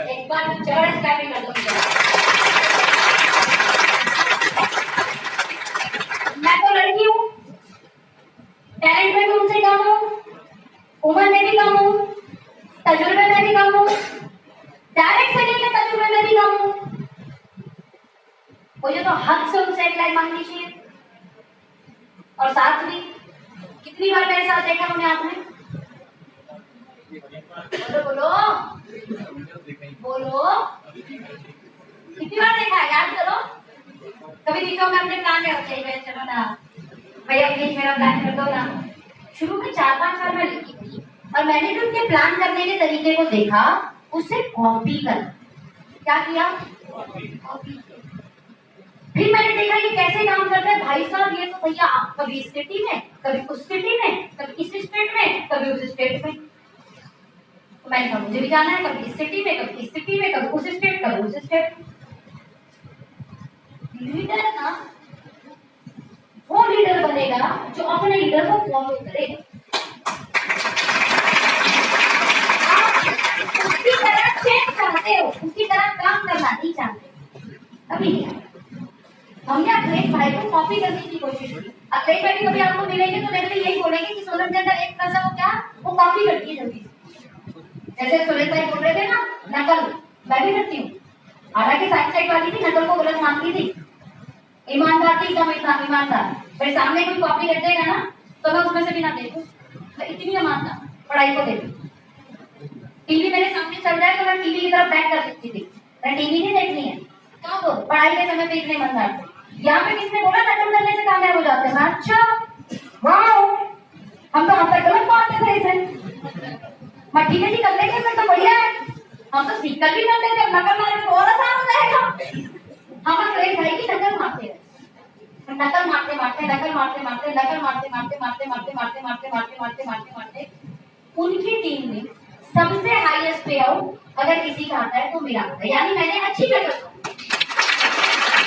एक बार जबरदस्त क्लैपिंग कर दो। मैं तो लड़की हूँ, टैलेंट में भी उनसे कम हूँ, उम्र में भी कम हूँ, तजुर्बे में भी कम हूँ, डायरेक्ट से लेकर तजुर्बे में भी कम हूँ। मुझे तो हद से उनसे 1 लाख मांगनी चाहिए। और साथ भी कितनी बार मेरे साथ देखा उन्हें आपने? बोलो बोलो, कितनी बार देखा है याद करो। कभी दिखा मैं अपने प्लान में चाहिए, चलो ना भैया प्लीज मेरा प्लान कर दो ना। शुरू में 4-5 साल में लिखी थी और मैंने भी उनके प्लान करने के तरीके को देखा, उससे कॉपी कर। क्या किया? कॉपी। फिर मैंने देखा ये कैसे काम करता है। भाई साहब ये तो भैया कभी इस सिटी में, कभी उस सिटी में, कभी इस स्टेट में, कभी उस स्टेट में। तो मैंने कहा मुझे भी जाना है, कभी इस सिटी में, कभी इस सिटी में, कभी उस स्टेट, कभी उस स्टेट। लीडर ना वो लीडर बनेगा जो अपने लीडर को फॉलो करे। उसकी तरह चेंज चाहते हो, उसकी तरह काम करना नहीं चाहते, अभी नहीं। हमने अखिलेश भाई को कॉपी करने की कोशिश की। अखिलेश भाई भी कभी आपको मिलेंगे तो मेरे लिए यही बोलेंगे कि सोनम के अंदर एक पैसा हो क्या, वो कॉपी करती है जल्दी से। जैसे सुरेश भाई बोल रहे थे ना नकल, मैं भी करती हूँ। हालांकि साइड साइड वाली थी, नकल को गलत मानती थी, ईमानदार थी एकदम ईमानदार। मेरे सामने कोई कॉपी कर देगा ना तो मैं उसमें से भी ना देखूं, मैं इतनी ईमानदार पढ़ाई को देखूं। टीवी मेरे सामने चल रहा है तो मैं टीवी की तरफ बैक कर देती थी, मैं टीवी नहीं देखनी है। तो पढ़ाई के समय पे इतने ईमानदार थे। यहाँ पे किसने बोला नकल करने से कामयाब हो जाते हैं? अच्छा वाओ, हम तो अब तक गलत मानते थे इसे। मैं ठीक है जी कर लेंगे फिर तो बढ़िया है, हम तो सीख कर भी कर लेंगे, नकल मारने में और आसान हो जाएगा। हम अखिलेश भाई की नकल मारते हैं, नकल मारते मारते नकल मारते मारते नकल मारते मारते मारते मारते मारते मारते मारते मारते मारते मारते उनकी टीम में सबसे हाईएस्ट पे आउट अगर किसी का आता है तो मेरा आता है। यानी मैंने अच्छी नकल,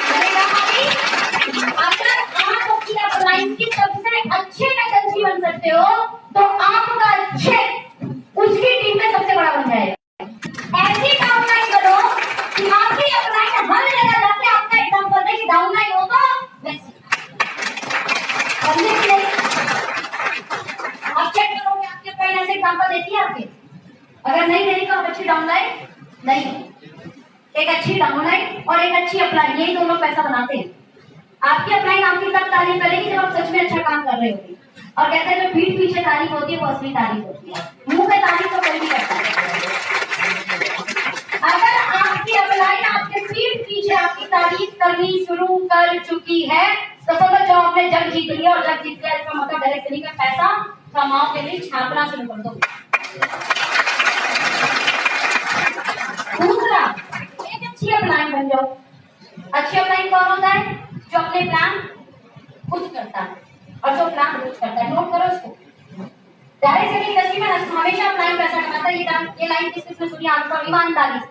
मैंने कहा अगर आप अपनी अपलाइन की सबसे अच्छे नकलची बन सकते हो तो आपका अच्छे उसकी टीम में सबसे बड़ा बन जाएगा। ऐसी डाउनलाइन करो कि आपकी अपलाइन हर जगह जाके आपका एग्जांपल दे कि डाउनलाइन हो तो वैसे बनने के लिए आप चेक करोगे आपकी अपलाइन ऐसे एग्जांपल देती है आपके। अगर नहीं देगी तो आप अच्छी डाउनलाइन नहीं। एक अच्छी डाउनलाइन और एक अच्छी अपलाइन, यही दोनों पैसा बनाते हैं। आपकी अपलाइन आपकी तब तारीफ करेगी जब आप सच में अच्छा काम कर रहे होगी। और कहते हैं जो पीठ पीछे तारीफ होती है वो असली तारीफ होती है, मुंह पे तारीफ तो कोई नहीं करता है। अगर आपकी अपलाइन आपके पीठ पीछे आपकी तारीफ करनी शुरू कर चुकी है तो समझो आपने जग जीत लिया, और जग जीत लिया इसका मतलब डायरेक्ट का पैसा कमाओ के लिए छापना शुरू कर दो। दूसरा, एक अच्छी अपलाइन बन जाओ। अच्छी अपलाइन कौन होता है? जो अपने प्लान खुद करता है और जो प्लान रोज करता है। नोट करो इसको। डायरेक्ट सेलिंग इंडस्ट्री में हमेशा अपलाइन पैसा कमाता है। ये लाइन किस किसने सुनी? आपको ईमानदारी से।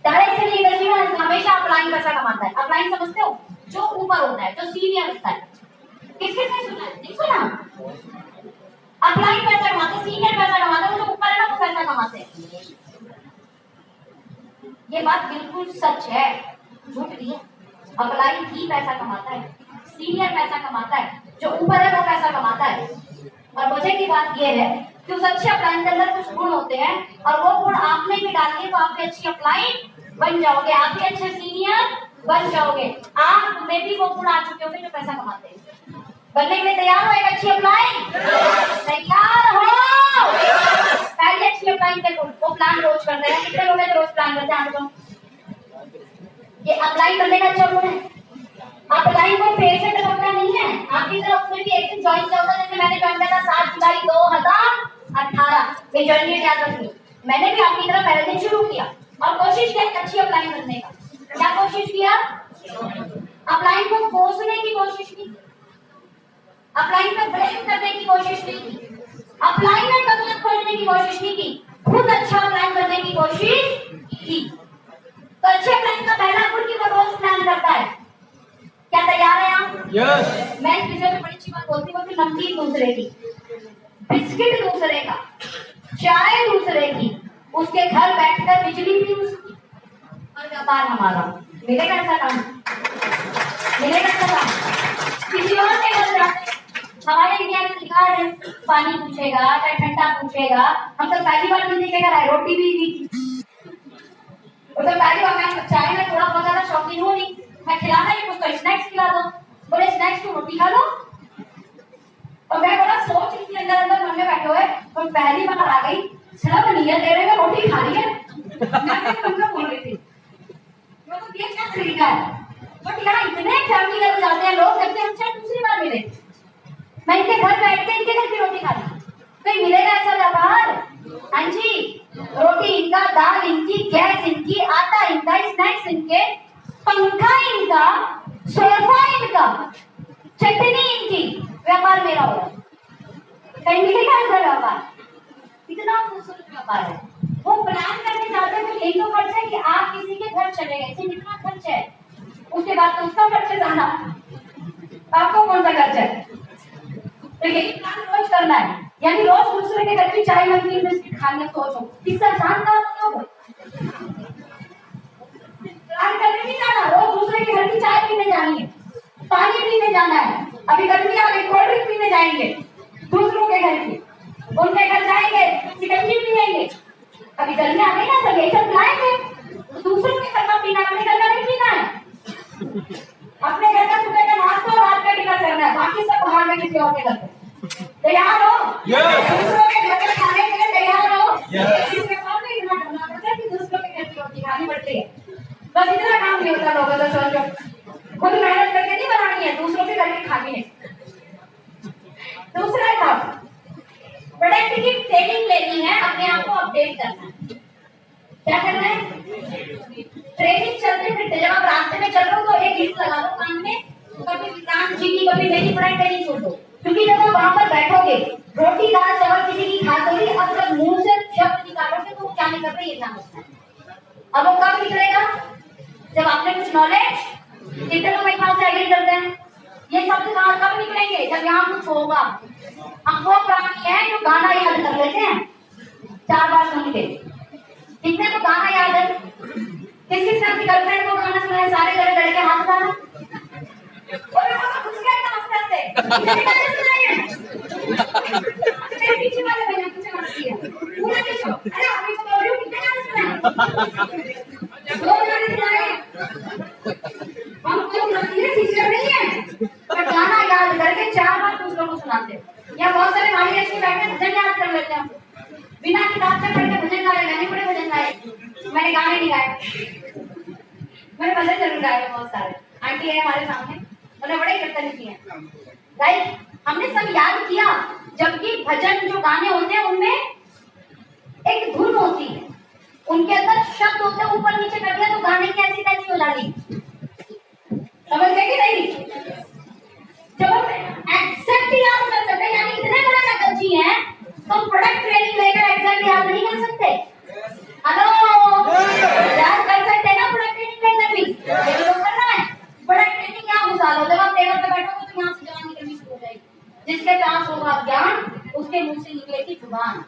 डायरेक्ट सेलिंग इंडस्ट्री में हमेशा अपलाइन पैसा कमाता है। अपलाइन समझते हो? जो ऊपर होता है, जो सीनियर होता है। किस किसने सुना है? नहीं सुना? अपलाइन पैसा कमाते, सीनियर पैसा कमाते, वो जो ऊपर है ना वो पैसा कमाते हैं। ये बात बिल्कुल सच है, झूठ नहीं है। अपलाइन ही पैसा कमाता है, सीनियर पैसा कमाता है, जो ऊपर है वो पैसा कमाता है। और मजे की बात यह है कि उस अच्छे अपलाइन के अंदर कुछ गुण होते हैं और वो गुण आप में भी डालिए तो आप भी अच्छी अपलाइन बन जाओगे, आप भी अच्छे सीनियर बन जाओगे। आप में भी वो गुण आ चुके होंगे जो पैसा कमाते हैं। बनने के लिए तैयार हो? एक अच्छी अपलाइन तैयार हो? पहले अच्छी अपलाइन के गुण, वो प्लान रोज करते हैं। कितने लोग हैं जो रोज प्लान करते हैं? ये अपलाइन करने का अच्छा गुण है। अपलाइन को फेस से टपकना नहीं है। आपकी तरफ उसने भी एक दिन ज्वाइन किया होगा, जैसे मैंने ज्वाइन किया था 7 जुलाई 2018। ये जर्नी याद रखनी। मैंने भी आपकी तरह पहले दिन शुरू किया और कोशिश की अच्छी अपलाइन करने का। क्या कोशिश किया? अपलाइन को कोसने की कोशिश की, अपलाइन को ब्लेम करने की कोशिश नहीं की, अपलाइन में कमियां खोजने की कोशिश नहीं की, खुद अच्छा अपलाइन करने की कोशिश की। तो अच्छे अपलाइन का पहला गुण की वो रोज प्लान करता है। क्या तैयार है आप? यस। मैं इस विषय में बड़ी अच्छी बात बोलती हूँ कि नमकीन दूसरे की, बिस्किट दूसरे का, चाय दूसरे की, उसके घर बैठकर बिजली भी उसकी और व्यापार हमारा। मिलेगा ऐसा काम? मिलेगा ऐसा काम? किसी और के घर जाते हमारे इंडिया में लिखा है पानी पूछेगा चाहे ठंडा पूछेगा। हम तो पहली बार भी देखेगा रहा है, रोटी भी दी तो पहली बार मैं चाय में थोड़ा बहुत ज्यादा शौकीन हूँ नहीं, मैं खिलाना ही उसको स्नैक्स खिला दो। बोले स्नैक्स तो रोटी खा लो। और मैं बड़ा सोच रही थी अंदर अंदर मन में बैठे हुए, तो पहली बार आ गई सब नियत दे रहे हैं रोटी खा रही है। मैं तुमको बोल रही थी मैं तो ये क्या तरीका है। बट यहाँ इतने फैमिली घर जाते हैं लोग, जबकि हम शायद दूसरी बार मिले, मैं इनके घर बैठ के इनके घर की रोटी खा ली। कोई मिलेगा ऐसा व्यापार? हाँ जी, रोटी इनका, दाल इनकी, गैस इनकी, आटा इनका, स्नैक्स इनके, पंखा इनका, सोफा इनका, चटनी इनकी, व्यापार मेरा होगा। कहीं मिलेगा ऐसा व्यापार? इतना खूबसूरत व्यापार है। वो प्लान करके जाते हैं तो यही तो खर्च है कि आप किसी के घर चले गए, सिर्फ इतना खर्च है, उसके बाद तो उसका खर्च है ज्यादा, आपको कौन सा खर्च है? तो यही प्लान रोज करना है, यानी रोज दूसरे के घर की चाय नमकीन बिस्किट खाने सोचो, इससे आसान काम नहीं होगा। प्लान करने नहीं जाना, रोज दूसरे के घर की चाय पीने जानी है, पानी पीने जाना है। अभी गर्मी आ गई, कोल्ड ड्रिंक पीने जाएंगे दूसरों के घर की, उनके घर जाएंगे सिकंजी पिएंगे। अभी गर्मी आ गई ना, सब यही सब लाएंगे। दूसरों के घर का पीना, अपने घर का नहीं पीना है। अपने घर का सुबह का नाश्ता और रात का डिनर करना है, बाकी सब बाहर में किसी और के घर पे। तैयार हो? दूसरों के घर में खाने के लिए तैयार हो? इसमें कौन नहीं इतना करना पड़ता है कि दूसरों के घर की रोटी खानी पड़ती है। बस इतना काम नहीं होता लोगों का, सोचो खुद मेहनत करके नहीं बनानी है, दूसरों के घर की खानी है। दूसरा काम, प्रोडक्ट की ट्रेनिंग लेनी है, अपने आप को अपडेट करना है। क्या करना है? ट्रेनिंग चलते फिरते, जब आप रास्ते में चल रहे हो तो एक लिस्ट लगा दो कान में, कभी विक्रांत जी की, कभी मेरी प्रोडक्ट ट्रेनिंग सुन लो। क्योंकि जब आप वहां पर बैठोगे, रोटी दाल चावल किसी की खा दोगे, अब जब मुंह से शब्द निकालोगे तो वो क्या निकल रहा है ये ध्यान रखना है। अब वो कब निकलेगा? जब आपने कुछ नॉलेज, कितने लोग मेरे पास एग्री करते हैं, ये शब्द कब निकलेंगे? जब यहाँ कुछ होगा। हम वो प्राणी है जो गाना याद कर लेते हैं 4 बार सुन के। कितने को गाना याद है? किस किस अपनी गर्लफ्रेंड को गाना सुना है? सारे जगह लड़के हाथ उठाना। और वो तो कुछ क्या इतना मस्त करते कितने गाने सुनाए हैं? मेरे पीछे वाले भैया पीछे मत किया पूरा देखो। अरे अभी तो बोल रही हूँ कितने गाने सुनाए? 2 गाने सुनाए। हम तो मंदिर टीचर नहीं है, पर गाना याद करके 4 बार दूसरों को सुनाते हैं। या बहुत सारे भाई ऐसे बैठे भजन याद कर लेते हैं, बिना किताब से पढ़ के भजन गा रहे हैं। बड़े भजन गाए, मैंने गाने नहीं गाए, मैंने भजन जरूर गाए बहुत सारे। आंटी है हमारे सामने, उन्हें बड़े कीर्तन किए राइट। हमने सब याद किया, जबकि भजन जो गाने होते हैं उनमें एक धुन होती है, उनके अंदर शब्द होते हैं, ऊपर नीचे कर दिया तो गाने की ऐसी तैसी हो जाती। समझ गए कि नहीं? जब हम एग्जैक्ट याद कर सकते हैं, यानी इतने बड़े नकलची हैं तो प्रोडक्ट ट्रेनिंग लेकर एग्जैक्ट याद नहीं कर सकते। हेलो, याद कर सकते हैं ना प्रोडक्ट ट्रेनिंग लेकर भी? ये तो करना है। प्रोडक्ट ट्रेनिंग यहाँ घुसा लो, जब आप टेबल पे बैठोगे तो यहाँ से जबान निकलनी शुरू हो जाएगी। जिसके पास होगा ज्ञान उसके मुंह से निकलेगी जुबान,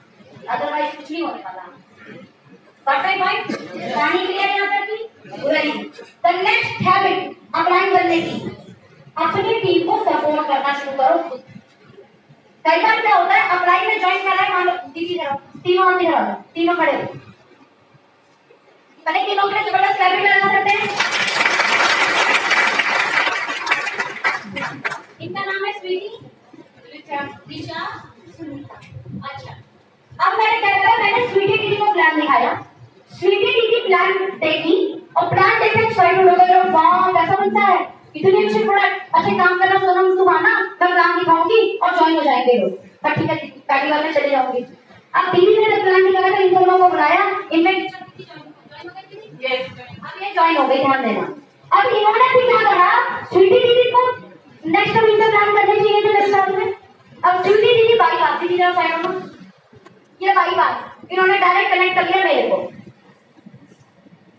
अदरवाइज कुछ नहीं होने वाला। Perfect point? कहानी क्लियर यहाँ तक की? Very. The next habit apply करने की, अपनी टीम को सपोर्ट करना शुरू करो खुद। कई बार क्या होता है, अप्लाई में ज्वाइन कर रहा है, मान लो दीदी करो, तीनों आदमी करो, तीनों खड़े हो, पहले तीनों के जबरदस्त क्लैपिंग लगा सकते हैं। इनका नाम है स्वीटी, दिशा, सुनीता। अच्छा, अब मैंने क्या करा, मैंने स्वीटी दीदी को प्लान दिखाया, स्वीटी दीदी प्लान देखी और प्लान देखकर एक्साइटेड हो गई, वाह कैसा बनता है, इतने अच्छे प्रोडक्ट, अच्छे काम करना सोनम तुम आना, मैं प्लान दिखाऊंगी और ज्वाइन हो जाएंगे लोग। पर ठीक है, पहली बार में चले जाऊंगी। अब 3 दिन तक प्लान दिखाया था, इन दोनों को बुलाया, इनमें अब ये ज्वाइन हो गई, ध्यान देना। अब इन्होंने भी क्या करा, स्वीटी दीदी को नेक्स्ट वीक में प्लान करने चाहिए थे मेरे साथ में। अब स्वीटी दीदी बाईपास, दीदी जरा साइड में, ये बाईपास इन्होंने डायरेक्ट कनेक्ट कर लिया मेरे को,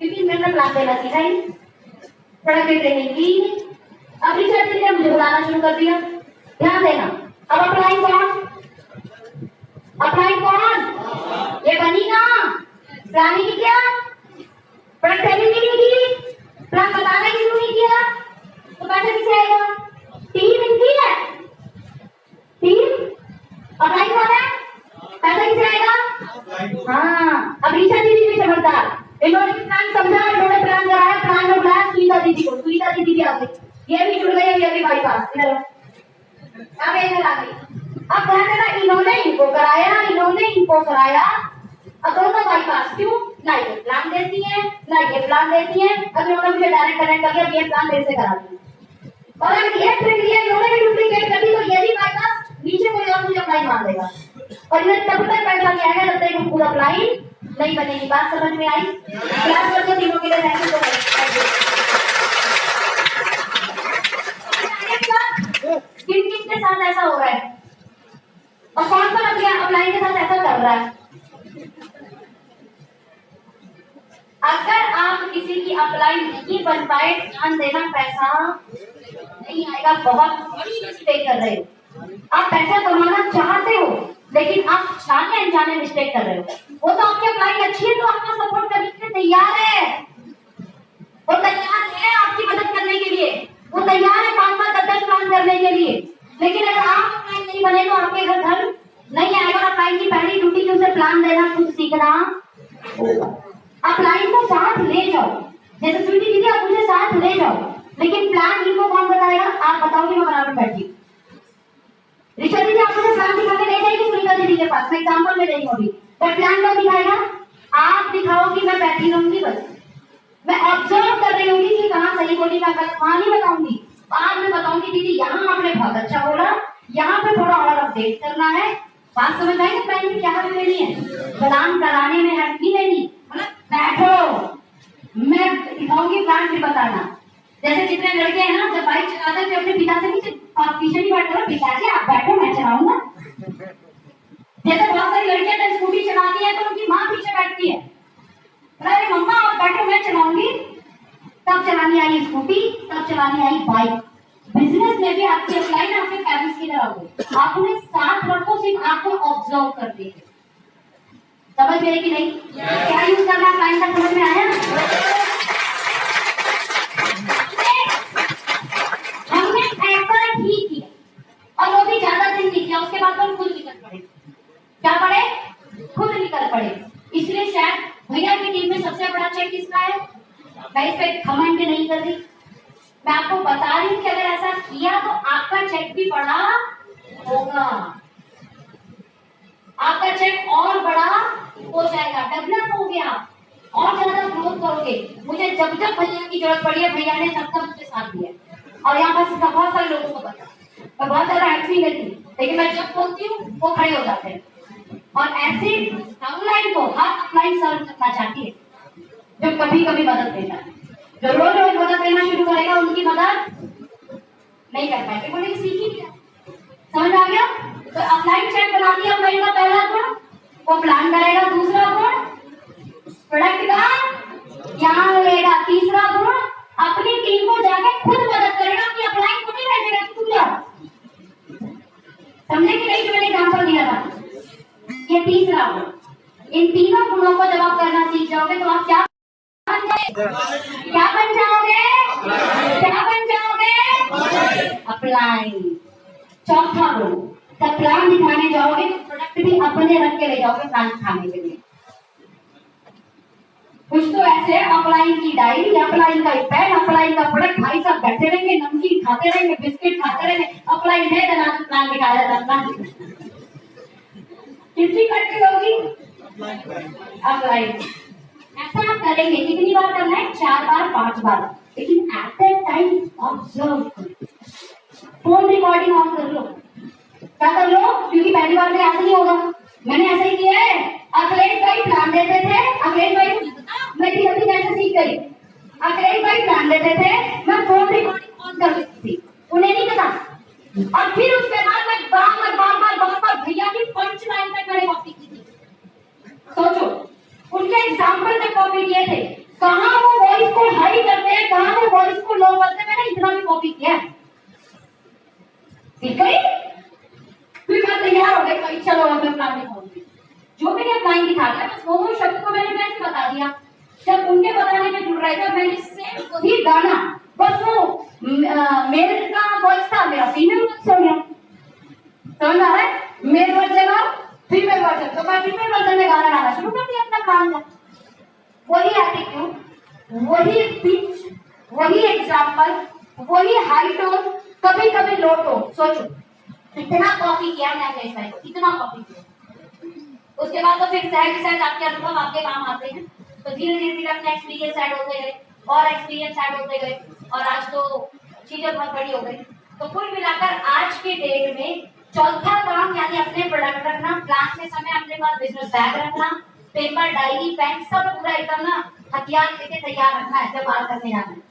क्योंकि मैंने प्लान देना सीखा ही, प्रोडक्ट की ट्रेनिंग की। अब रिसर्च ने मुझे बुलाना शुरू कर दिया। ध्यान देना, अब अप्लाइंग कौन, अप्लाइंग कौन, ये बनी ना प्लानिंग की, क्या प्रोडक्ट ट्रेनिंग की नहीं की, प्लान बताना क्यों नहीं किया, तो पैसा किसे आएगा, टीम इनकी है, टीम अप्लाइंग कौन है, पैसा किसे आएगा। हाँ, अब रिसर्च दीदी भी समझदार, इन्होंने प्लान समझा, इन्होंने प्लान कराया, प्लान में बुलाया सुनीता दीदी को, सुनीता दीदी भी आ गई, ये भी जुड़ गई, ये भी बाईपास इधर आ गई। अब ध्यान देना, इन्होंने इनको कराया, इन्होंने इनको कराया, अब दोनों बाईपास, क्यों ना ये प्लान देती है ना ये प्लान देती है। अब इन्होंने मुझे डायरेक्ट कनेक्ट कर दिया, ये प्लान मेरे से करा दी, और अगर ये प्रक्रिया इन्होंने भी डुप्लीकेट कर दी तो ये भी बाईपास, नीचे कोई और मुझे अप्लाई मान देगा, और इन्हें तब तक पैसा नहीं आएगा जब तक पूरा अप्लाई नहीं बनेगी। बात समझ में आई? क्लास करके तीनों के लिए थैंक यू। किन किन के साथ ऐसा हो रहा है और कौन कौन अपने अप्लाई के साथ ऐसा कर रहा है? अगर आप किसी की अप्लाई नहीं बन पाए, ध्यान देना, पैसा नहीं आएगा, बहुत बड़ी मिस्टेक कर रहे हो। आप पैसा कमाना चाहते हो लेकिन आप जाने अनजाने मिस्टेक कर रहे हो। वो तो आपकी अप्लाई अच्छी है तो आपका सपोर्ट करने के लिए तैयार है, वो तैयार है आपकी मदद करने के लिए, वो तैयार है 5-5, 10-10 प्लान करने के लिए। लेकिन अगर आप अप्लाई नहीं बने तो आपके घर धन नहीं आएगा। अप्लाई की पहली ड्यूटी की उसे प्लान देना, खुद सीखना होगा। अप्लाई को साथ ले जाओ, जैसे स्वीटी दीदी आप मुझे साथ ले जाओ, लेकिन प्लान इनको कौन बताएगा? आप बताओगे, मैं बराबर बैठी। ऋषा दीदी आप मुझे प्लान दिखा के ले जाएगी सुनीता दीदी के पास, मैं एग्जाम्पल में नहीं होगी, पर प्लान कौन दिखाएगा? आप दिखाओगी, मैं बैठी रहूंगी, बस मैं ऑब्जर्व कर रही होंगी कि कहाँ सही बोली, मैं गलत वहां नहीं बताऊंगी। आज मैं बताऊंगी दीदी यहाँ आपने बहुत अच्छा बोला, यहाँ पे थोड़ा और अपडेट करना है। बात समझ आएगी? प्लान की क्या हमें लेनी है, प्लान कराने में हेल्प नहीं लेनी, मतलब बैठो, मैं दिखाऊंगी प्लान फिर बताना। जैसे जितने लड़के हैं ना, जब बाइक चलाते थे अपने पिता से पीछे नहीं बैठते, पिताजी आप बैठो मैं चलाऊंगा। जैसे बहुत सारी लड़कियां जब स्कूटी चलाती है तो उनकी माँ पीछे बैठती है, अरे मम्मा आप बैठो मैं चलाऊंगी। तब चलानी आई स्कूटी, तब चलानी आई बाइक। बिजनेस में भी आपकी अप्लाई ना आपके पेरेंट्स की तरह हो, आप उन्हें साथ रखो, सिर्फ आपको ऑब्जर्व कर देंगे। समझ गए कि नहीं? क्या यूज करना अप्लाई का समझ में आया? हमने एफर्ट ही किया और वो भी ज्यादा दिन नहीं किया, उसके बाद हम खुद निकल पड़े। क्या पड़े? खुद निकल पड़े। इसलिए शायद भैया की टीम में सबसे बड़ा चेक किसका है? मैं इस पे घमंड नहीं कर रही, मैं आपको बता रही हूँ कि अगर ऐसा किया तो आपका चेक भी बड़ा होगा, आपका चेक और बड़ा हो जाएगा, डेवलप हो गया और ज्यादा ग्रोथ करोगे। मुझे जब जब भैया की जरूरत पड़ी है, भैया ने सबका मुझे साथ दिया, और यहाँ पर बहुत सारे लोगों को पता, मैं बहुत ज्यादा एक्टिव नहीं थी, लेकिन मैं जब बोलती हूँ वो खड़े हो जाते हैं। और ऐसे डाउनलाइन को हर अपलाइन सर्व करना चाहती है, जो कभी कभी मदद देता है, जो रोज रोज मदद देना शुरू करेगा उनकी मदद नहीं कर पाएंगे, बोले सीख ही लिया। समझ आ गया? तो अपलाइन चेक बना दिया अपलाइन का पहला गुण, वो प्लान करेगा। दूसरा गुण प्रोडक्ट का ज्ञान लेगा। तीसरा गुण अपनी टीम को जाके खुद मदद करेगा कि अपलाइन को नहीं भेजेगा कि तुम जाओ। समझे कि नहीं? जो मैंने एग्जाम्पल दिया था, ये तीसरा गुण। इन तीनों गुणों को जब आप करना सीख जाओगे तो आप क्या बन जाओगे? क्या बन जाओगे? क्या बन जाओगे? अप्लाइन। चौथा गुण, जब प्लान दिखाने जाओगे तो प्रोडक्ट भी अपने रख के ले जाओगे प्लान दिखाने के लिए। कुछ तो ऐसे अपलाइन की डायरी, अपलाइन का पेन, अपलाइन का प्रोडक्ट, भाई साहब बैठे रहेंगे, नमकीन खाते रहेंगे, बिस्किट खाते रहेंगे, अपलाइन है जना प्लान दिखाया जाता। कितनी करती होगी अपलाइन? ऐसा आप करेंगे, कितनी बार करना है? 4 बार 5 बार। लेकिन एट दैट टाइम ऑब्जर्व करो, फोन रिकॉर्डिंग ऑन कर लो, क्या कर लो, क्योंकि पहली बार में ऐसा नहीं होगा, मैंने ऐसा ही किया है। अखिलेश भाई प्लान देते थे, अखिलेश भाई मैं जल्दी कैसे सीख गई, अखिलेश भाई प्लान देते थे, मैं फोन रिकॉर्डिंग ऑन कर लेती थी, उन्हें नहीं पता। और फिर उसके बाद मैं बार भैया की पंच लाइन तक मैंने कॉपी की थी। सोचो, उनके एग्जाम्पल तक कॉपी किए थे, कहाँ वो वॉइस को हाई करते हैं, कहाँ वो वॉइस को लो करते हैं, मैंने इतना भी कॉपी किया है। ठीक है, फिर मैं तैयार हो गई, भाई चलो अब मैं प्लान दिखाऊंगी। जो मैंने अप्लाई दिखा दिया, बस वो शब्द को मैंने कैसे बता दिया, जब उनके बताने में जुड़ रहे थे मैंने सेम वही गाना, बस वो मेल का वॉइस था, मेरा फीमेल वॉइस हो गया। समझ आ रहा है, मेल वर्जन और फीमेल वर्जन, तो मैं फीमेल वर्जन में गाना गाना शुरू कर दिया अपना काम का। वही एटीट्यूड, वही पिच, वही एग्जाम्पल, वही हाई टोन, कभी कभी लो टोन। सोचो इतना कॉपी किया मैंने, इतना कॉपी किया। उसके बाद तो फिर सहज आपके अनुभव आपके काम आते हैं, तो धीरे धीरे अपने एक्सपीरियंस ऐड होते गए और एक्सपीरियंस ऐड होते गए, और आज तो चीजें बहुत बड़ी हो गई। तो कुल मिलाकर आज के डेट में चौथा काम यानी अपने प्रोडक्ट रखना, प्लान के समय अपने पास बिजनेस बैग रखना, पेपर, डायरी, पेन सब पूरा एकदम ना हथियार लेके तैयार रखना है जब बात करने जाना है।